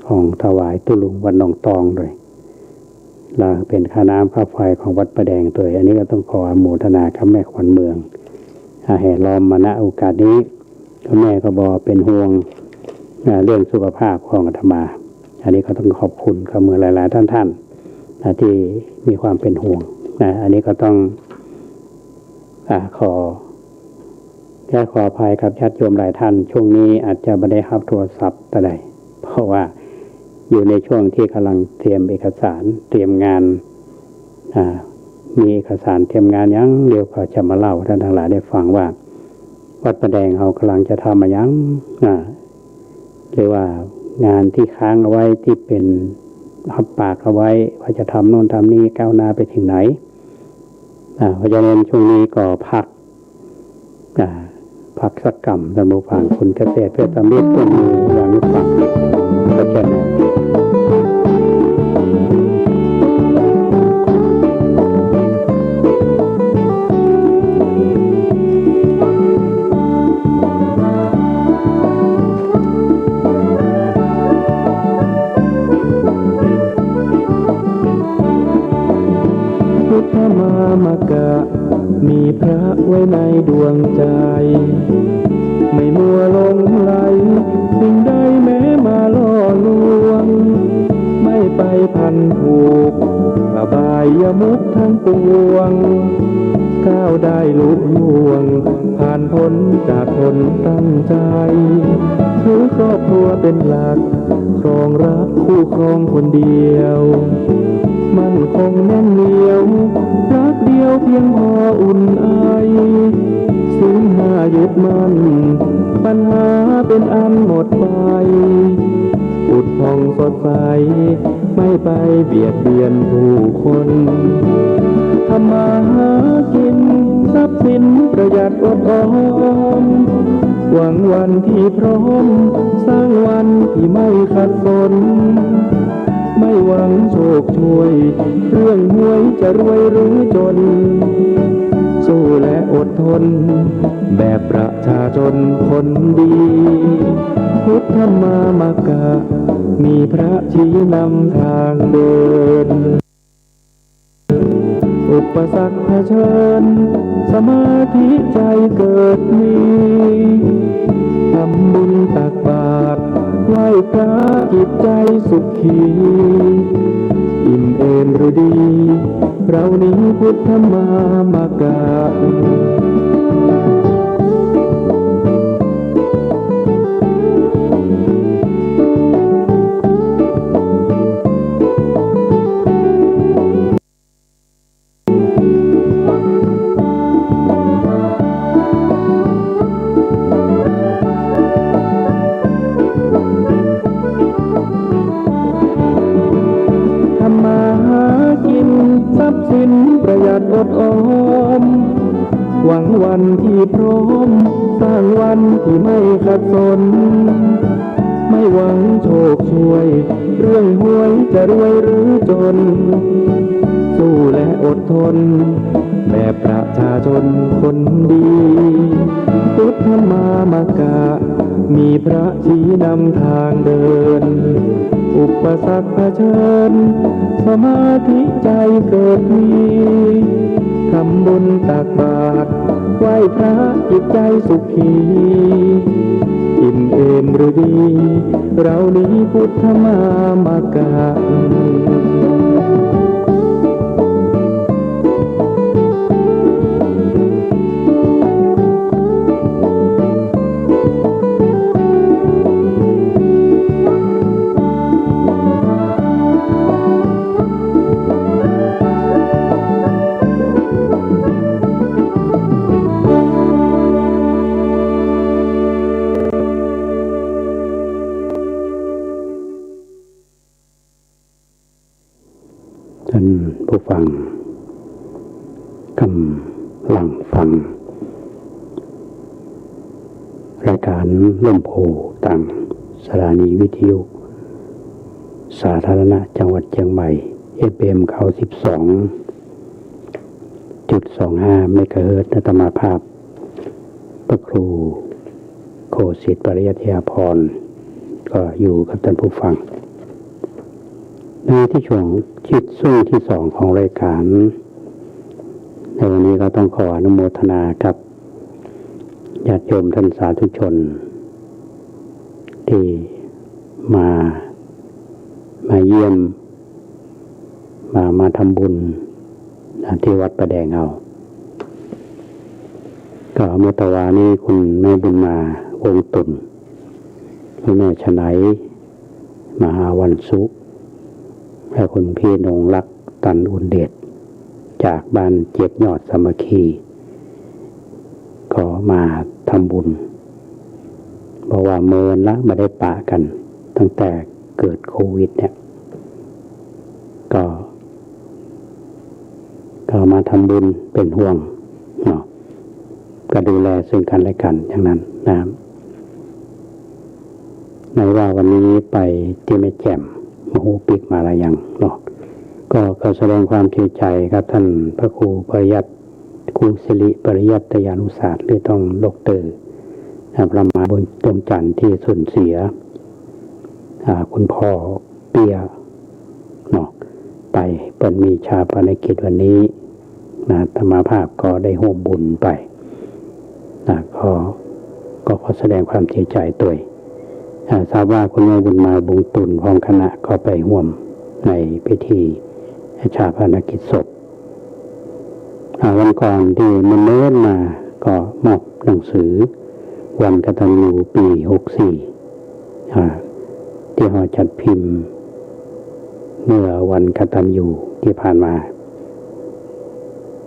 ของถวายตุลุงวัดหนองตองด้วยและเป็นค่าน้ำค่าไฟของวัดประแดงตัวอันนี้ก็ต้องขออนุโมทนากับแม่ขวัญเมืองแห่ล้อมมาณโอกาสนี้แม่ก็บอกเป็นห่วงเรื่องสุขภาพของอาตมาอันนี้ก็ต้องขอบคุณกับมือหลายๆท่านที่มีความเป็นห่วงอันนี้ก็ต้องขออภัยกับญาติโยมหลายท่านช่วงนี้อาจจะไม่ได้รับโทรศัพท์แต่ใดเพราะว่าอยู่ในช่วงที่กำลังเตรียมเอกสารเตรียมงานมีเอกสารเตรียมงานยังเดี๋ยวก็จะมาเล่าท่านทั้งหลายได้ฟังว่าวัดประแดงเรากำลังจะทำมายังหรือว่างานที่ค้างเอาไว้ที่เป็นรับปากเอาไว้ว่าจะทำโน่นทำนี่ก้าวหน้าไปถึงไหนเพราะฉะนั้นช่วงนี้ก็พักสักกรรมท่านผู้ฟังคุณเกษตรเพื่อสำเร็จต้นมืออย่างนี้ฟังก็เช่นนั้นพุทธมามกะมีพระไว้ในดวงใจไม่มัวหลงไหลสิ่งใดแม้มาล่อลวงไม่ไปพันผูกอบายมุขทั้งปวงก้าวได้ลุล่วงผ่านพ้นจากผลตั้งใจถือครอบครัวเป็นหลักครองรักคู่ครองคนเดียวมั่นคงแน่นเหนียวรักเดียวเพียงพออุ่นไอศีลห้ายึดมั่นปัญหาเป็นอันหมดไปอุดผ่องสดใสไม่ไปเบียดเบียนผู้คนทำมาหากินทรัพย์สินประหยัดอดออมหวังวันที่พร้อมสร้างวันที่ไม่ขัดสนไม่หวังโชคช่วยเรื่องหวยจะรวยหรือจนสู้และอดทนแบบประชาชนคนดีพุทธมามกะมีพระชี้นำทางเดินอุปสรรคเผชิญสมาธิใจเกิดมีทำบุญตักบาตรไหว้พระจิตใจสุขีอิ่มเอมหรือดีเรานี้พุทธมามกะ วันที่พร้อมสร้างวันที่ไม่ขัดสนไม่หวังโชคช่วยเรื่องหวยจะรวยหรือจนสู้และอดทนแบบประชาชนคนดีพุทธมามกะมีพระชี้นำทางเดินอุปสรรคเผชิญสมาธิใจเกิดมีทำบุญตักบาตรไหว้พระจิตใจสุขีอิ่มเอมหรือดีเรานี้พุทธมามกะท่านผู้ฟังกำลังฟังรายการล่มโพต่างสถานีวิทยุสาธารณะจังหวัดเชียงใหม่ FM เขา12.25 เมกะเฮิรตซ์อาตมาภาพพระครูโคสิทธิ์ปริยัติยาภรณ์ก็อยู่กับท่านผู้ฟังในที่ช่วงที่สองของรายการในวันนี้ก็ต้องขออนุโมทนากับญาติโยมท่านสาธุชนที่มาเยี่ยมมาทำบุญที่วัดประแดงเอาก็เมื่อตะวานี้คุณแม่บุญมาวงตุ่นคุณแม่ชนัยมหาวันสุและคุณพี่นงรักตันอุ่นเดชจากบ้านเจ็บยอดสามัคคีก็มาทำบุญบอกว่าเมินละไม่ได้ปะกันตั้งแต่เกิดโควิดเนี่ยก็มาทำบุญเป็นห่วงเนาะก็ดูแลซึ่งกันและกันอย่างนั้นนะในว่าวันนี้ไปที่แม่แจ่มมโหปิกมาลายังเนาะก็แสดงความเสียใจครับท่านพระครูปริยัติครูสิริปริยัตยานุศาสตร์หรือต้องดอกเตอร์พระมหาบุญดวงจันทร์ที่สูญเสียคุณพ่อเปียเนาะไปเป็นมีชาปนกิจวันนี้นะธรรมภาพก็ได้ร่วมบุญไปนะก็ขอแสดงความเสียใจด้วยทราบว่าคุณแม่บุญมาบุญตุนพร้อมคณะก็ไปร่วมในพิธีชาปนกิจศพวันก่อนที่มันเนิ่นมาก็มอบหนังสือวันกตัญญูปี64ที่เราจัดพิมพ์เมื่อวันกตัญญูที่ผ่านมา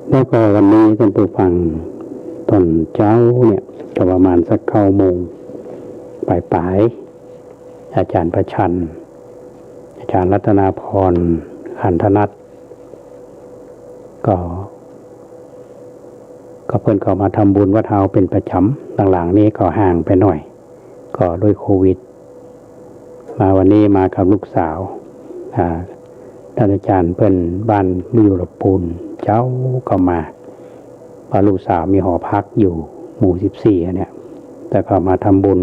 แล้วก็วันนี้ท่านผู้ฟังตอนเช้าเนี่ยก็ประมาณสัก9 โมงปลายอาจารย์ประชันอาจารย์รัตนาพรขันธนัทก็เพิ่นเข้ามาทำบุญวัดเฮาเป็นประจำหลังๆนี้ก็ห่างไปหน่อยก็ด้วยโควิดมาวันนี้มากับลูกสาวท่านอาจารย์เพิ่นบ้านอยู่ลำพูนเจ้าก็มาพอลูกสาวมีหอพักอยู่หมู่14เนี่ยแต่ก็มาทำบุญ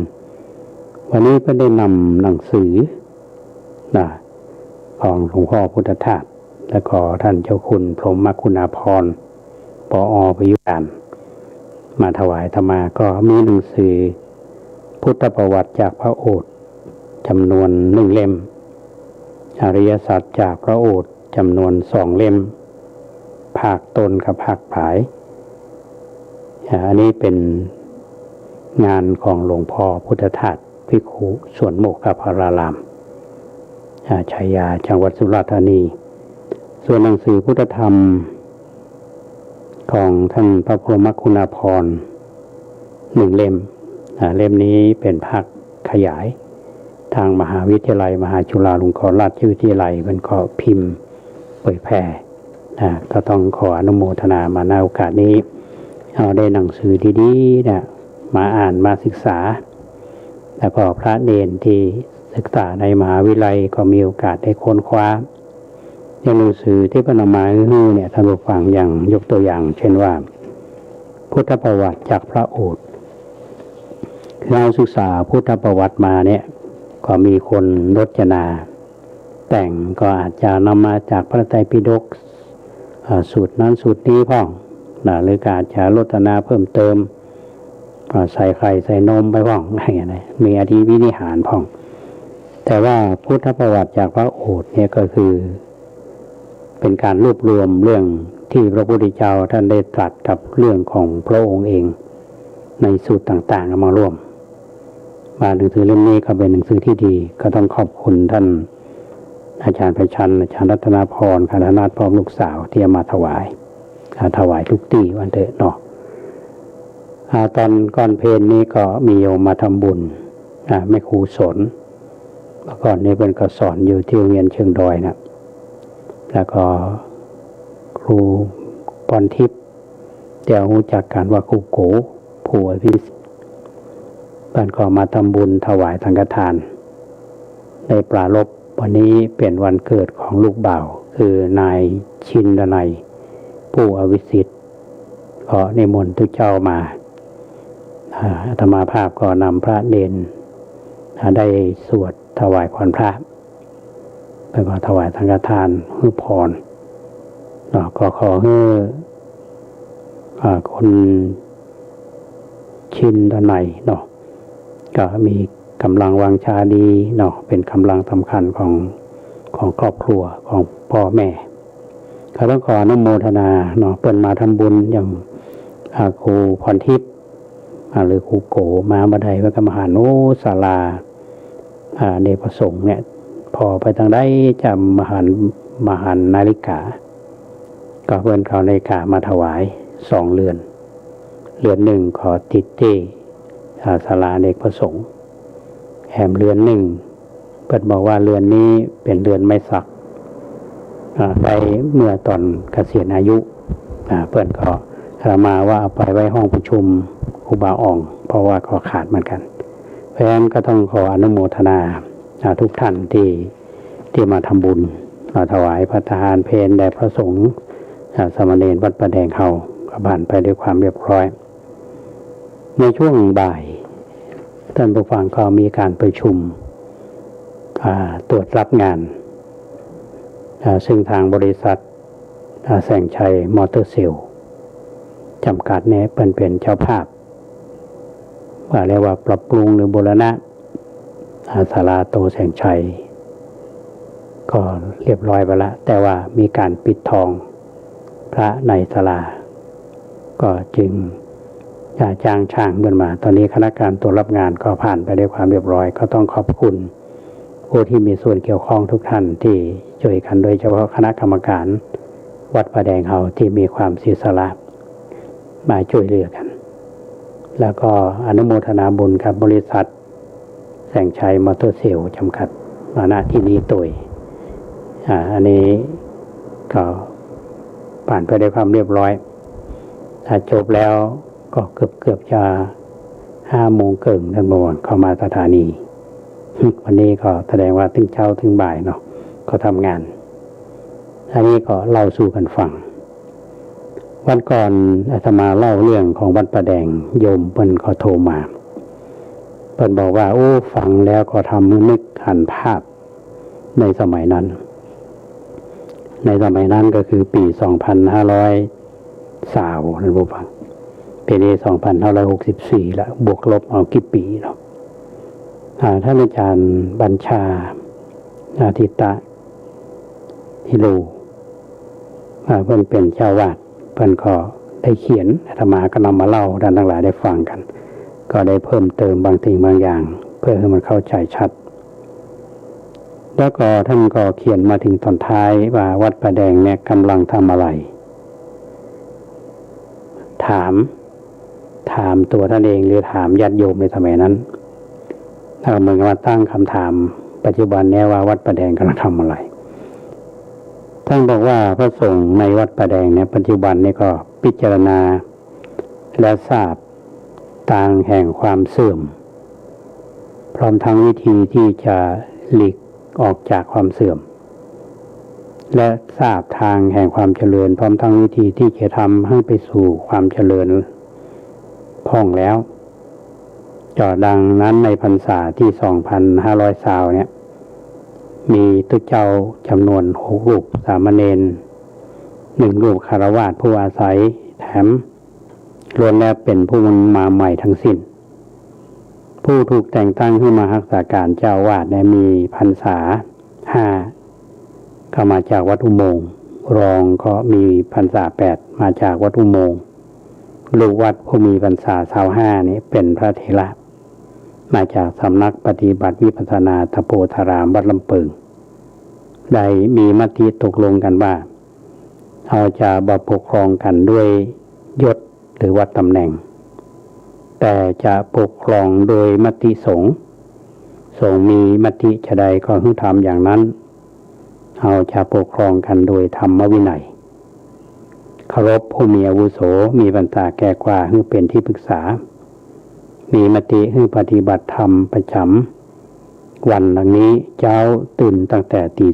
วันนี้เพิ่นได้นำหนังสือของหลวงพ่อพุทธทาสและก็ท่านเจ้าคุณพรหมคุณาภรณ์ปอ.ประยุการมาถวายธรรมาก็มีหนังสือพุทธประวัติจากพระโอษฐ์จำนวน1 เล่มอริยสัจจากพระโอษฐ์จำนวน2 เล่มภาคต้นกับภาคปลายอันนี้เป็นงานของหลวงพ่อพุทธทาสภิกขุสวนโมกขพารารามชัยยาจังหวัดสุราษฎร์ธานีส่วนหนังสือพุทธธรรมของท่านพระพรหมคุณาภรณ์1 เล่มเล่มนี้เป็นภาคขยายทางมหาวิทยาลัยมหาจุฬาลงกรณราชวิทยาลัยมันก็พิมพ์เผยแพร่ก็ต้องขออนุโมทนามาในโอกาสนี้ เอาได้หนังสือดีๆเนี่ยมาอ่านมาศึกษาแล้วก็พระเนนที่ศึกษาในมหาวิทยาลัยก็มีโอกาสได้ค้นคว้าหนังสือที่พระนามายเนี่ยท่านผู้ฟังอย่างยกตัวอย่างเช่นว่าพุทธประวัติจากพระโอษฐ์เราศึกษาพุทธประวัติมาเนี่ยก็มีคนรจนาแต่งก็อาจจะนำมาจากพระไตรปิฎกสูตรนั้นสูตรนี้พ่องหรือการจะรจนาเพิ่มเติมใส่ไข่ใส่นมไปพ่องอะไรอย่างนี้มีอธิวินิหารพ่องแต่ว่าพุทธประวัติจากพระโอษฐ์เนี่ยก็คือเป็นการรวบรวมเรื่องที่พระพุทธเจ้าท่านได้ตรัสกับเรื่องของพระองค์เองในสูตรต่างๆเอามาร่วมมาหนังสือเล่มนี้ก็เป็นหนังสือที่ดีก็ต้องขอบคุณท่านอาจารย์ไพชัญอาจารย์รัตนาพรคณนาถพร้อมลูกสาวที่มาถวายทุกตีวันเถอะเนาะตอนก่อนเพลนี้ก็มีโยมมาทำบุญแม่ครูสนเมื่อก่อนนี้เป็นก็สอนอยู่ที่โรงเรียนเชิงดอยนะแล้วก็ครูพรทิพย์เดี๋ยวรู้จักกันว่าครูโกผู้อภิสิทธิ์บ้านก็มาทำบุญถวายสังฆทานในปรารภวันนี้เป็นวันเกิดของลูกบ่าวคือนายชินดนัยผู้อภิสิทธิ์ก็นิมนต์ทุกเจ้ามาอาตมาภาพก็นำพระเนนได้สวดถวายพรพระแล้วก็ถวายสังฆทานให้พรก็ขอให้คนชินดนัยเนาะก็มีกำลังวังชาดีเนาะเป็นกำลังสำคัญของครอบครัวของพ่อแม่เขาต้องขออนุโมทนาเนาะเปิดมาทำบุญอย่างครูพรทิพย์หรือครูโกมาบัดใดพระกรรมหาโนศาลาในประสงค์เนี่ยพอไปทางได้จำมหันนาฬิกาก็เพิ่นเขานาฬิกามาถวาย2 เรือนหนึ่งขอติดที่ศาลาเนกประสงค์แถมเรือนหนึ่งเปิดบอกว่าเรือนนี้เป็นเรือนไม้สักไปเมื่อตอนเกษียณอายุเปิดก็มาว่าเอาไปไว้ห้องประชุมครูบาอ่องเพราะว่าก็ขาดเหมือนกันเพราะฉะนั้นก็ต้องขออนุโมทนาทุกท่านที่มาทำบุญถวายพระทานเพลแด่พระสงฆ์สามเณรวัดประแดงเขาก็ผ่านไปด้วยความเรียบร้อยในช่วงบ่ายท่านผู้ฟังก็มีการประชุมตรวจรับงานซึ่งทางบริษัทแสงชัยมอเตอร์เซลล์จำกัดเนี่ยเป็นเจ้าภาพเรียกว่าปรับปรุงหรือบูรณะศาลาโตแสงชัยก็เรียบร้อยไปแล้วแต่ว่ามีการปิดทองพระในศาลาก็จึงจ้างช่างเดินมาตอนนี้คณะการตรวจรับงานก็ผ่านไปด้วยความเรียบร้อยก็ต้องขอบคุณผู้ที่มีส่วนเกี่ยวข้องทุกท่านที่ช่วยกันโดยเฉพาะคณะกรรมการวัดประแดงเฮาที่มีความเสียสละมาช่วยเหลือกันแล้วก็อนุโมทนาบุญกับบริษัทแสงชัยมอเตอร์เซลล์จำกัดณที่นี้ตัวยอันนี้ก็ผ่านไปด้วยความเรียบร้อยถ้าจบแล้วก็เกือบจะ5 โมงเกินท่านบอกเข้ามาสถานีวันนี้ก็แสดงว่าถึงเช้าถึงบ่ายเนาะก็ทำงานอันนี้ก็เล่าสู่กันฟังวันก่อนอาตมาเล่าเรื่องของวัดประแดงโยมเพิ่นก็โทรมาเพิ่นบอกว่าโอ้ฟังแล้วก็ทำนึกหันภาพในสมัยนั้นก็คือปี2500ท่านผู้ฟังปีนี้2564แล้วบวกลบเอากี่ปีเนาะท่านอาจารย์บัญชาอาทิตะฮิโลเพิ่นเป็นเจ้าวาดเพิ่นก็ได้เขียนอาตมาก็นำมาเล่าท่านทั้งหลายได้ฟังกันก็ได้เพิ่มเติมบางสิ่งบางอย่างเพื่อให้มันเข้าใจชัดแล้วก็ท่านก็เขียนมาถึงตอนท้ายว่าวัดประแดงเนี่ยกำลังทำอะไรถามตัวท่านเองหรือถามญาติโยมในสมัยนั้นถ้าเหมือนกับว่าตั้งคำถามปัจจุบันนี้ว่าวัดประแดงกำลังทำอะไรท่านบอกว่าพระสงฆ์ในวัดประแดงเนี่ยปัจจุบันนี้ก็พิจารณา และทราบทางแห่งความเสื่อมพร้อมทั้งวิธีที่จะหลีกออกจากความเสื่อมและทราบทางแห่งความเจริญพร้อมทั้งวิธีที่จะทำให้ไปสู่ความเจริญพ้องแล้วดังนั้นในพรรษาที่ 2,500 เนี่ยมีตุเจ้าจำนวน6 รูปสามเณร1 รูปคฤหัสถ์ผู้อาศัยแถมล้วนแล้วเป็นผู้มาใหม่ทั้งสิ้นผู้ถูกแต่งตั้งขึ้นมารักษาการเจ้าวาดมีพรรษา 5ก็มาจากวัดอุโมงค์รองก็มีพรรษา 8มาจากวัดอุโมงค์ลูกวัดผู้มีพรรษา 25นี้เป็นพระเถระมาจากสำนักปฏิบัติวิปัสสนาทโพธารามวัดลำปึงได้มีมติตกลงกันว่าเราจะบ่ปกครองกันด้วยยศหรือว่าตำแหน่งแต่จะปกครองโดยมติสงฆ์มีมติจะใดก็ให้ทำอย่างนั้นเราจะปกครองกันโดยธรรมวินัยเคารพผู้มีอาวุโสมีพรรษาแก่กว่าให้เป็นที่ปรึกษามีมติให้ปฏิบัติธรรมประจำวันหลังนี้เจ้าตื่นตั้งแต่ตี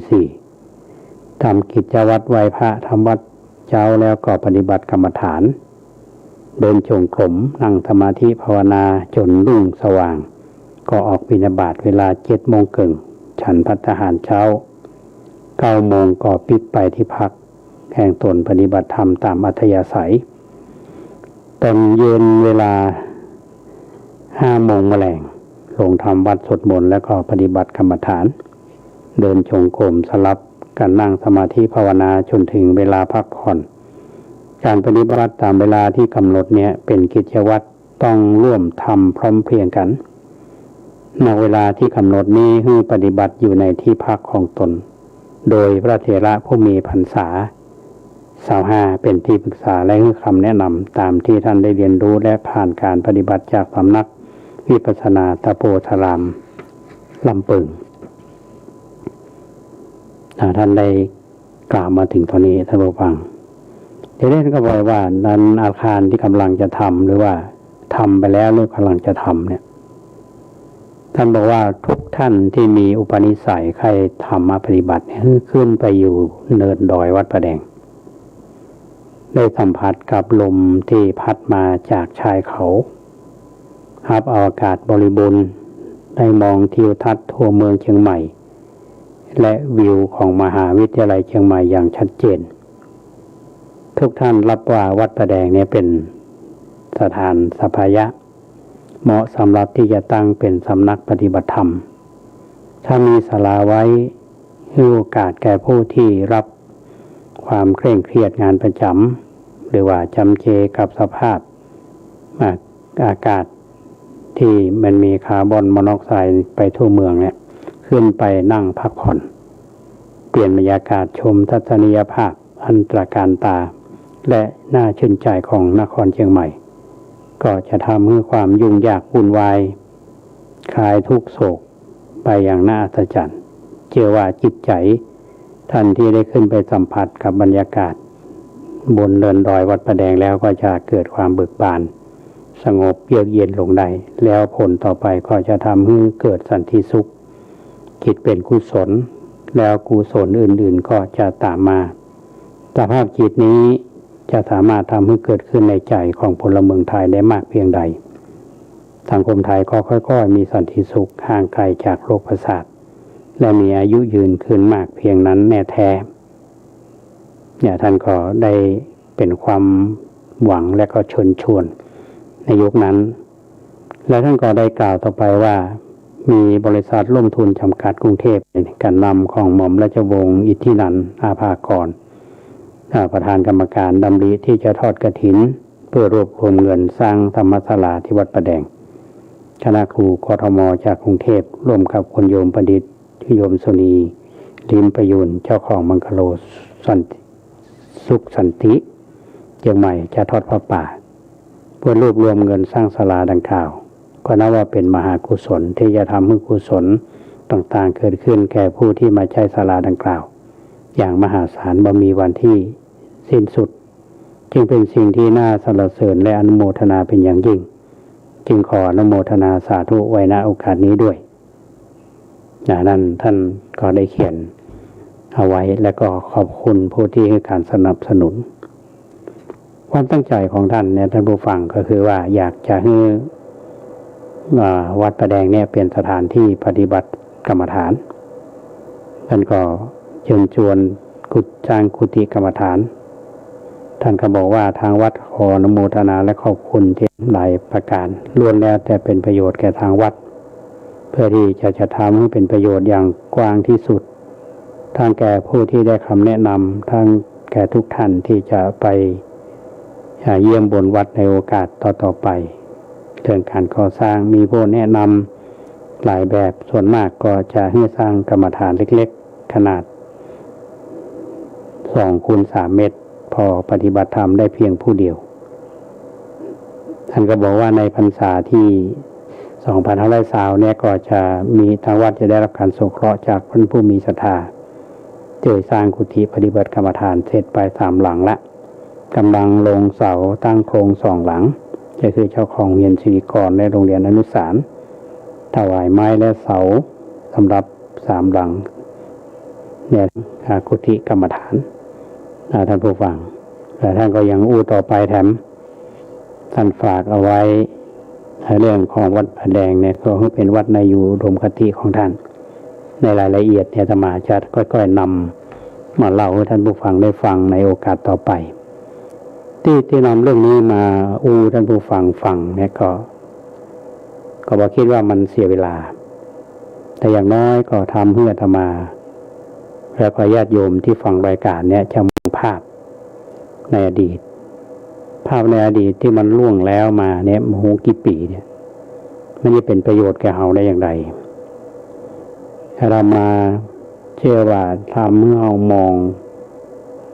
4ทำกิจวัตรไหว้พระทำวัดเช้าแล้วก็ปฏิบัติกรรมฐานเดินจงกรมนั่งสมาธิภาวนาจนรุ่งสว่างก็ออกบิณฑบาตเวลา 7:30 น.ฉันภัตตาหารเช้า 9 โมงก็ปิดไปที่พักแห่งตนปฏิบัติธรรมตามอัธยาศัยตอนเย็นเวลา 5 โมงแมลงลงทำวัดสวดมนต์แล้วก็ปฏิบัติกรรมฐานเดินจงกรมสลับกันนั่งสมาธิภาวนาจนถึงเวลาพักผ่อนการปฏิบัติตามเวลาที่กำหนดเนี่ยเป็นกิจวัตรต้องร่วมทำพร้อมเพรียงกันในเวลาที่กำหนดนี้ให้ปฏิบัติอยู่ในที่พักของตนโดยพระเถระผู้มีพรรษา 25เป็นที่ปรึกษาและให้คำแนะนำตามที่ท่านได้เรียนรู้และผ่านการปฏิบัติจากสำนักวิปัสสนาตโพธารามลำปึงท่านได้กล่าวมาถึงตอนนี้ท่านผู้ฟังทีนี้ก็บอกว่านั้นอาคารที่กำลังจะทำหรือว่าทำไปแล้วหรือกำลังจะทำเนี่ยท่านบอกว่าทุกท่านที่มีอุปนิสัยใครทำมาปฏิบัติขึ้นไปอยู่เนินดอยวัดประแดงได้สัมผัสกับลมที่พัดมาจากชายเขารับอากาศบริบูรณ์ได้มองทิวทัศน์ทั่วเมืองเชียงใหม่และวิวของมหาวิทยาลัยเชียงใหม่อย่างชัดเจนทุกท่านรับว่าวัดประแดงเนี่ยเป็นสถานสัพพายะเหมาะสำหรับที่จะตั้งเป็นสำนักปฏิบัติธรรมถ้ามีศาลาไว้ให้โอกาสแก่ผู้ที่รับความเคร่งเครียดงานประจำหรือว่าจำเจกับสภาพอากาศที่มันมีคาร์บอนมอนอกไซด์ไปทั่วเมืองเนี่ยขึ้นไปนั่งพักผ่อนเปลี่ยนบรรยากาศชมทัศนียภาพอันตรการตาและน่าชื่นใจของนครเชียงใหม่ก็จะทำให้ความยุ่งยากวุ่นวายคลายทุกโศกไปอย่างน่าอัศจรรย์เชื่อว่าจิตใจท่านที่ได้ขึ้นไปสัมผัสกับบรรยากาศบนเนินดอยวัดประแดงแล้วก็จะเกิดความเบิกบานสงบเยือกเย็นลงได้แล้วผลต่อไปก็จะทำให้เกิดสันติสุขจิตเป็นกุศลแล้วกุศลอื่นๆก็จะตามมาสภาพจิตนี้จะสามารถทำให้เกิดขึ้นในใจของพลเมืองไทยได้มากเพียงใดสังคมไทยก็ค่อยๆมีสันติสุขห่างไกลจากโรคประสาทและมีอายุยืนขึ้นมากเพียงนั้นแน่แท้เนี่ยท่านก็ได้เป็นความหวังและก็เชิญชวนในยุคนั้นและท่านก็ได้กล่าวต่อไปว่ามีบริษัทร่วมทุนจำกัดกรุงเทพในการนำของหม่อมราชวงศ์อิทธินันท์อาภากรประธานกรรมการดำริที่จะทอดกฐินเพื่อรวบรวมเงินสร้างธรรมศาลาที่วัดประแดงคณะครูกทม.จากกรุงเทพร่วมกับคุณโยมประดิษฐ์โยมสุนีลิมประยุนเจ้าของมังคโลสุขสันติเชียงใหม่จะทอดพระป่าเพื่อรวบรวมเงินสร้างศาลาดังกล่าวก็นับว่าเป็นมหากุศลที่จะทำให้กุศลต่างๆเกิดขึ้นแก่ผู้ที่มาใช้ศาลาดังกล่าวอย่างมหาศาลบ่มีวันที่สิ้นสุด จึงเป็นสิ่งที่น่าสรรเสริญและอนุโมทนาเป็นอย่างยิ่งจึงขออนุโมทนาสาธุไว้ณโอกาสนี้ด้วยนั้นท่านก็ได้เขียนเอาไว้และก็ขอบคุณผู้ที่ให้การสนับสนุนความตั้งใจของท่านเนี่ยท่านผู้ฟังก็คือว่าอยากจะให้วัดประแดงเนี่ยเป็นสถานที่ปฏิบัติกรรมฐานท่านก็เชิญชวนจ้างกุฏิกรรมฐานท่านก็บอกว่าทางวัดขออนุโมทนาและขอบคุณที่หลายประการล้วนแล้วแต่เป็นประโยชน์แก่ทางวัดเพื่อที่จะทำให้เป็นประโยชน์อย่างกว้างที่สุดทั้งแก่ผู้ที่ได้คำแนะนำทั้งแก่ทุกท่านที่จะไปเยี่ยมบนวัดในโอกาสต่อไปเรื่องการก่อสร้างมีผู้แนะนำหลายแบบส่วนมากก็จะให้สร้างกรรมฐานเล็กๆขนาด2x3 เมตรพอปฏิบัติธรรมได้เพียงผู้เดียวท่านก็บอกว่าในพรรษาที่2520เนี่ยก็จะมีทางวัดจะได้รับการสงเคราะห์จากผู้มีศรัทธาโดยสร้างกุฏิปฏิบัติกรรมฐานเสร็จไป3 หลังละกำลังลงเสาตั้งโครง2 หลังก็คือเจ้าของเรียนศิริกรและโรงเรียนอนุสารถวายไม้และเสาสำหรับ3 หลังเนี่ยกุฏิกรรมฐานท่านผู้ฟังแต่ท่านก็ยังอู้ต่อไปแถมท่านฝากเอาไว้เรื่องของวัดประแดงเนี่ยก็เป็นวัดในอยู่อุดมคติของท่านในรายละเอียดเนี่ยอาตมาจะค่อยๆนำมาเล่าให้ท่านผู้ฟังได้ฟังในโอกาสต่อไปที่นำเรื่องนี้มาท่านผู้ฟังเนี่ยก็บอกคิดว่ามันเสียเวลาแต่อย่างน้อยก็ทำให้อาตมาแล้วก็ญาติโยมที่ฟังรายการเนี่ยจะมองภาพในอดีตที่มันล่วงแล้วมาเนี่ยโอ้โหกี่ปีเนี่ยมันจะเป็นประโยชน์แก่เราได้อย่างไรถ้าเรามาเชื่อว่าทำเมื่อเรามอง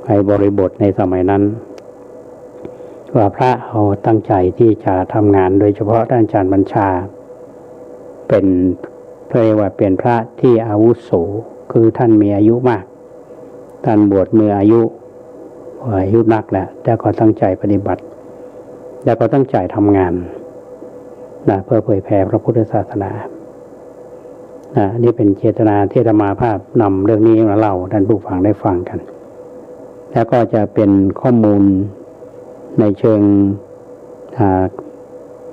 ในบริบทในสมัยนั้นว่าพระเขาตั้งใจที่จะทำงานโดยเฉพาะด้านอาจารย์บัญชาเป็นเรียกว่าเป็นพระที่อาวุโสคือท่านมีอายุมากท่านบวชเมื่ออายุนักแล้วแต่ก็ตั้งใจปฏิบัติแล้วก็ตั้งใจทำงานเพื่อเผยแผ่พระพุทธศาสนานี่เป็นเจตนาที่อาตมาภาพนำเรื่องนี้มาเล่าท่านผู้ฟังได้ฟังกันแล้วก็จะเป็นข้อมูลในเชิง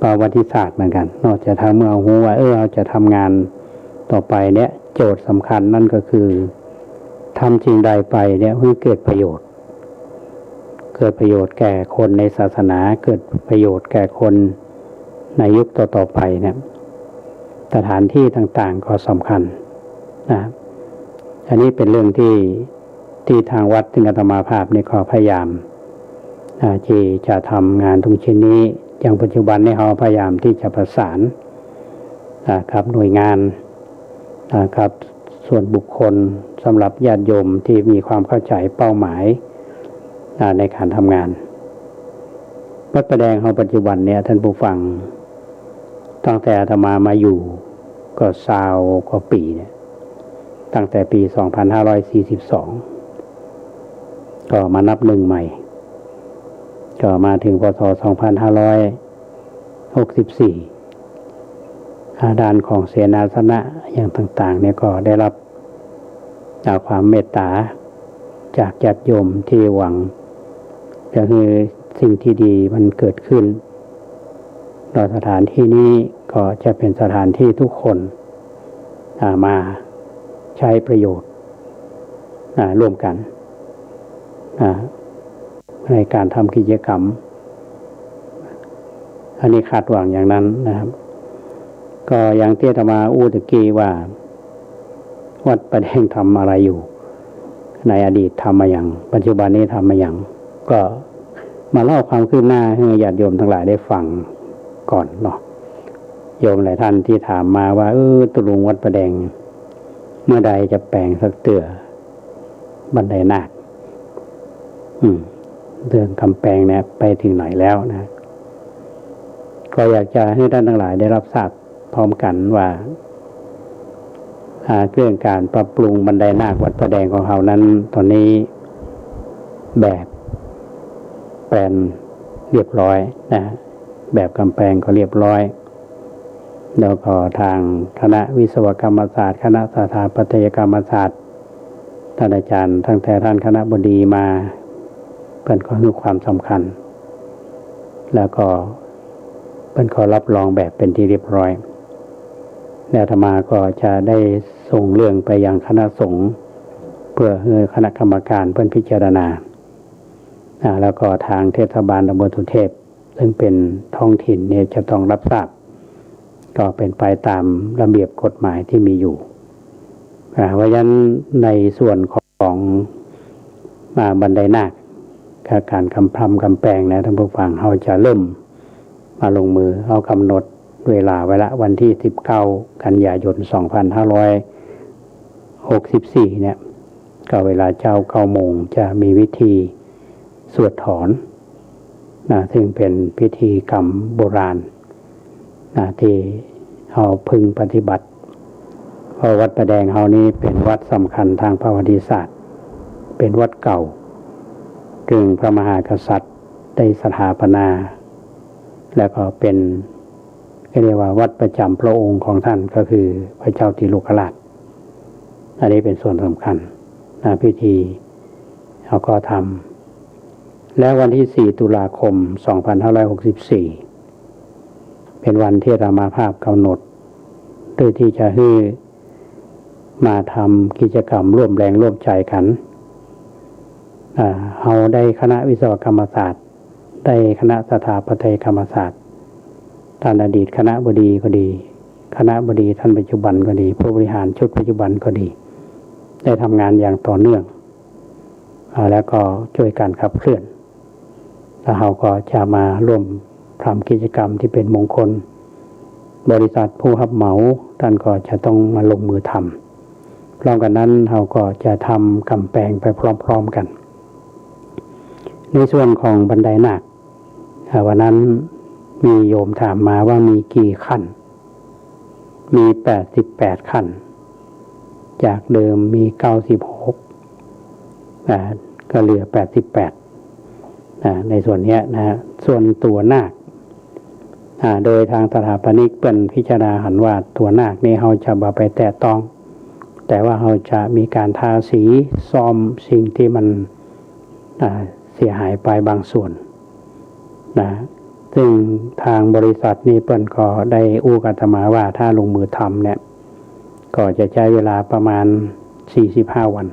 ประวัติศาสตร์เหมือนกันนอกจากทำเมื่อรู้ว่าเราจะทำงานต่อไปเนี่ยโจทย์สำคัญนั่นก็คือทำสิ่งใดไปเนี่ยให้เกิดประโยชน์แก่คนในศาสนาเกิดประโยชน์แก่คนในยุคต่อๆไปเนี่ยสถานที่ต่างๆก็สำคัญอันนี้เป็นเรื่องที่ทางวัดถึงอาตมาภาพนี่ก็พยายามที่จะทำงานตรงชิ้นนี้อย่างปัจจุบันนี้เราพยายามที่จะประสานกับหน่วยงานกับส่วนบุคคลสำหรับญาติโยมที่มีความเข้าใจเป้าหมายในการทำงานวัดประแดงของปัจจุบันเนี่ยท่านผู้ฟังตั้งแต่อาตมาอยู่ก็20 กว่าปีเนี่ยตั้งแต่ปี2542ก็มานับหนึ่งใหม่ก็มาถึงพศ2564ด้านของเสนาสนะอย่างต่างๆเนี่ยก็ได้รับความเมตตาจากญาติโยมที่หวังจะให้สิ่งที่ดีมันเกิดขึ้นสถานที่นี้ก็จะเป็นสถานที่ทุกคนมาใช้ประโยชน์ร่วมกันในการทำกิจกรรมอันนี้คาดหวังอย่างนั้นนะครับก็อย่างที่อาตมาตะกี้ว่าวัดประแดงทำอะไรอยู่ในอดีตทำมาอย่างปัจจุบันนี้ทำมาอย่างก็มาเล่าความคืบหน้าให้ญาติโยมทั้งหลายได้ฟังก่อนเนาะโยมหลายท่านที่ถามมาว่าตกลงวัดประแดงเมื่อใดจะแปลงสักเตื่อบันไดนาคเรื่องคำแปลงเนี่ยไปถึงไหนแล้วนะก็อยากจะให้ท่านทั้งหลายได้รับทราบพร้อมกันว่าเรื่องการปรับปรุงบันไดนาควัดประแดงของเรานั้นตอนนี้แบบ แปลนเรียบร้อยนะแบบกำแพงก็เรียบร้อยแล้วก็ทางคณะวิศวกรรมศาสตร์คณะสถาปัตยกรรมศาสตร์ท่านอาจารย์ตั้งแต่ท่านคณบดีมาเพิ่นก็ให้ความสำคัญแล้วก็เพิ่นขอรับรองแบบเป็นที่เรียบร้อยแล้วอาตมาก็จะได้ส่งเรื่องไปยังคณะสงฆ์เพื่อให้คณะกรรมการเพิ่นพิจารณาแล้วก็ทางเทศบาลตำบลสุเทพซึ่งเป็นท้องถิ่นเนี่ยจะต้องรับทราบก็เป็นไปตามระเบียบกฎหมายที่มีอยู่เพราะฉะนั้นในส่วนของบันไดนาคการกำแพงนะท่านผู้ฟังเราจะเริ่มมาลงมือเอากำหนดเวลาไว้ละวันที่19กันยายน2564เนี่ยก็เวลาเจ้า9 โมงจะมีวิธีสวดถอนซึ่งเป็นพิธีกรรมโบราณที่เราพึงปฏิบัติเพราะวัดประแดงเฮานี้เป็นวัดสำคัญทางประวัติศาสตร์เป็นวัดเก่าซึ่งพระมหากษัตริย์ได้สถาปนาแล้วก็เป็นเรียกว่าวัดประจำพระองค์ของท่านก็คือพระเจ้าติโลกราชอันนี้เป็นส่วนสำคัญพิธีเขาก็ทำและวันที่4 ตุลาคม 2564เป็นวันที่รามาภาพกำหนดโดยที่จะให้มาทำกิจกรรมร่วมแรงร่วมใจกันเราได้คณะวิศวกรรมศาสตร์ได้คณะสถาปัตยกรรมศาสตร์ท่านอดีตคณะบดีก็ดีคณะบดีท่านปัจจุบันก็ดีผู้บริหารชุดปัจจุบันก็ดีได้ทำงานอย่างต่อเนื่องแล้วก็ช่วยกันขับเคลื่อนแล้วเราก็จะมาร่วมทำกิจกรรมที่เป็นมงคลบริษัทผู้รับเหมาท่านก็จะต้องมาลงมือทำพร้อมกันนั้นเราก็จะทำกำแพงไปพร้อมๆกันในส่วนของบันไดนาควันนั้นมีโยมถามมาว่ามีกี่ขั้นมี88ขั้นจากเดิมมี96ก็เหลือ88ในส่วนนี้นะส่วนตัวนาคโดยทางสถาปนิกเป็นพิจารณาหันว่าตัวนาคนี่เราจะบ่ไปแตะต้องแต่ว่าเราจะมีการทาสีซ่อมสิ่งที่มันเสียหายไปบางส่วนนะซึ่งทางบริษัทนี้เปิ้นก็ได้อู้กับอาตมาว่าถ้าลงมือทำเนี่ยก็จะใช้เวลาประมาณ45 วัน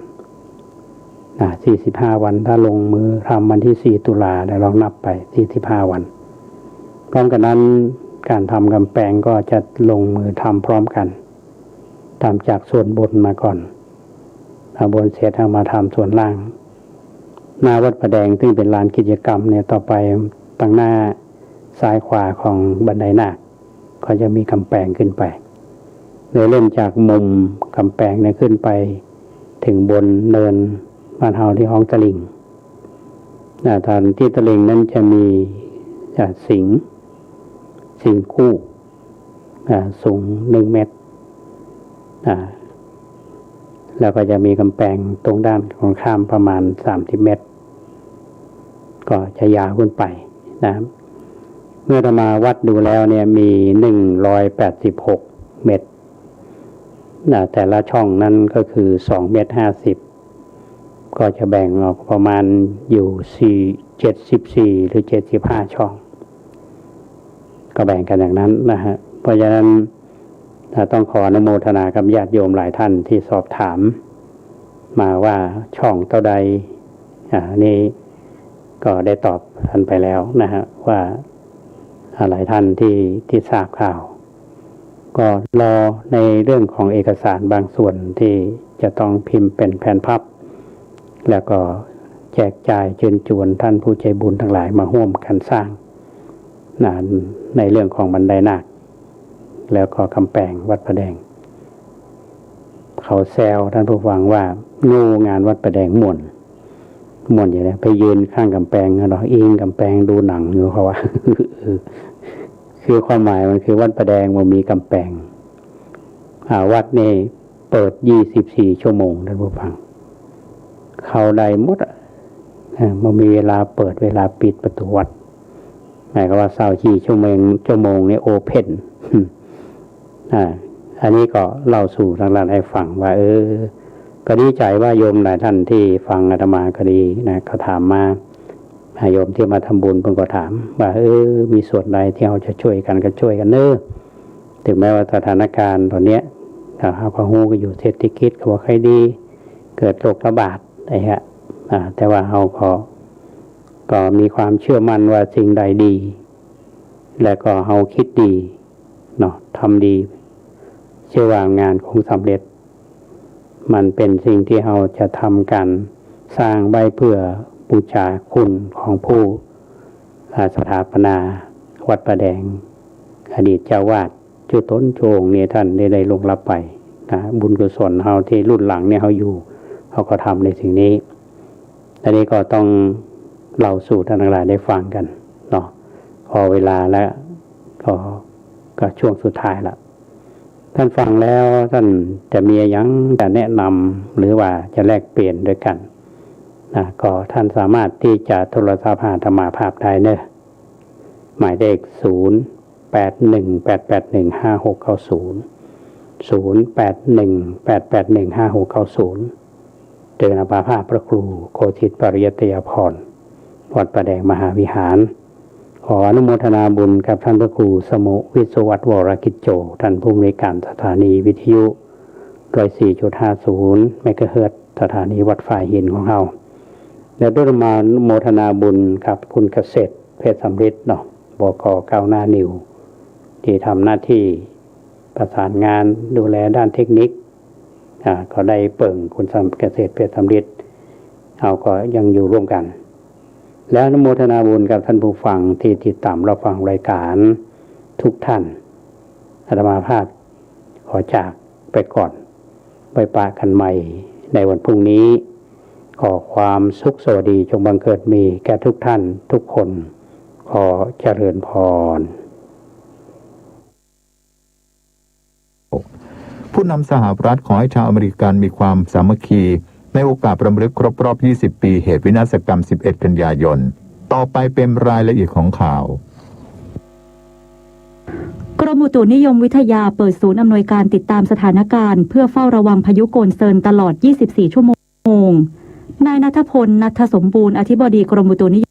45 วันถ้าลงมือทำวันที่4 ตุลาแล้วลองนับไป45 วันพร้อมกันนั้นการทำกำแพงก็จะลงมือทำพร้อมกันทำจากส่วนบนมาก่อนบนเสร็จเอามาทำส่วนล่างหน้าวัดประแดงซึ่งเป็นลานกิจกรรมเนี่ยต่อไปตั้งหน้าซ้ายขวาของบันไดนาคก็จะมีกำแพงขึ้นไปเลยเริ่มจากมุมกำแพงเนี่ยขึ้นไปถึงบนเนินบ้านเฮาที่ห้องตะลิงตอนที่ตะลิงนั้นจะมีสิงคู่สูง1 เมตรแล้วก็จะมีกำแพงตรงด้านของข้ามประมาณ30 เมตรก็จะยาวขึ้นไปนะเมื่อเรามาวัดดูแล้วเนี่ยมี186 เมตรแต่ละช่องนั้นก็คือ2 เมตร 50ก็จะแบ่งออกประมาณอยู่74หรือ75 ช่องก็แบ่งกันอย่างนั้นนะฮะเพราะฉะนั้นต้องขออนุโมทนากับญาติโยมหลายท่านที่สอบถามมาว่าช่องเท่าใดนี่ก็ได้ตอบท่านไปแล้วนะฮะว่าหลายท่านที่ทราบข่าวก็รอในเรื่องของเอกสารบางส่วนที่จะต้องพิมพ์เป็นแผ่นพับแล้วก็แจกจ่ายเชิญชวนท่านผู้ใจบุญทั้งหลายมาร่วมกันสร้างในเรื่องของบันไดนาคแล้วก็กำแพงวัดประแดงเขาแซวท่านผู้ฟังว่างูงานวัดประแดงม่วนอย่างนี้ไปยืนข้างกำแพงเนาะอิงกำแพงดูหนังอยู่เขาว่า คือความหมายมันคือวัดประแดงมันมีกำแพงวัดนี่เปิด24 ชั่วโมงท่านผู้ฟังเขาได้หมด มันมีเวลาเปิดเวลาปิดประตูวัดหมายความว่า24 ชั่วโมงนี่โอเพนอันนี้ก็เล่าสู่ทางร้านให้ฟังว่าก็ดีใจว่าโยมหลายท่านที่ฟังอาตมาก็ดีนะเขาถามมาโยมที่มาทำบุญเพิ่นก็ถามว่ามีส่วนใดที่เราจะช่วยกันก็ช่วยกันถึงแม้ว่าสถานการณ์ตอนเนี้ยเขาก็ฮู้กันอยู่เศรษฐกิจก็บ่ค่อยดีเกิดโรคระบาดอะไรฮะแต่ว่าเราก็มีความเชื่อมั่นว่าสิ่งใดดีและก็เราคิดดีเนาะทำดีเชื่อว่างานคงสำเร็จมันเป็นสิ่งที่เราจะทำกันสร้างไว้เพื่อบูชาคุณของผู้สถาปนาวัดประแดงอดีตเจ้าวาดชื่อต้นโจงเนี่ยท่านได้ลงรับไปนะบุญกุศลเราที่รุ่นหลังเนี่ยเขาอยู่เขาก็ทำในสิ่งนี้อันนี้ก็ต้องเล่าสู่ท่านทั้งหลายได้ฟังกันเนาะพอเวลาแล้วก็ช่วงสุดท้ายละท่านฟังแล้วท่านจะมีอย่างจะแนะนำหรือว่าจะแลกเปลี่ยนด้วยกันนะก็ท่านสามารถที่จะโทรศัพท์หาธรรมาภาพได้เนอะหมายเลข0818815690 0818815690เดินอาภาพพระครูโคทิตปริยัตยพรวัดประแดงมหาวิหารขออนุโมทนาบุญกับท่านพระครูสมุวิศวัตรวรกิจโจท่านผู้อำนวยการสถานีวิทยุ 104.50 เมกะเฮิรตซ์สถานีวัดฝ่ายหินของเราและด้วยมาอนุโมทนาบุญกับคุณเกษตรเพชรสำริดเนาะบก.ก้าวหน้านิวที่ทำหน้าที่ประสานงานดูแลด้านเทคนิคก็ได้เปิ่งคุณเกษตรเพชรสำริดเราก็ยังอยู่ร่วมกันและอนุโมทนาบุญกับท่านผู้ฟังที่ติดตามรับฟังรายการทุกท่านอาตมาภาพขอจากไปก่อนไปปะกันใหม่ในวันพรุ่งนี้ขอความสุขสวัสดีจงบังเกิดมีแก่ทุกท่านทุกคนขอเจริญพรผู้นำสหรัฐขอให้ชาวอเมริกันมีความสามัคคีในโอกาสรำลึกครบรอบ 20 ปีเหตุวินาศกรรม 11 กันยายน ต่อไปเป็นรายละเอียดของข่าวกรมอุตุนิยมวิทยาเปิดศูนย์อำนวยการติดตามสถานการณ์เพื่อเฝ้าระวังพายุโกนเซินตลอด 24 ชั่วโมง นายณัฐพล ณัฐสมบูรณ์อธิบดีกรมอุตุนิย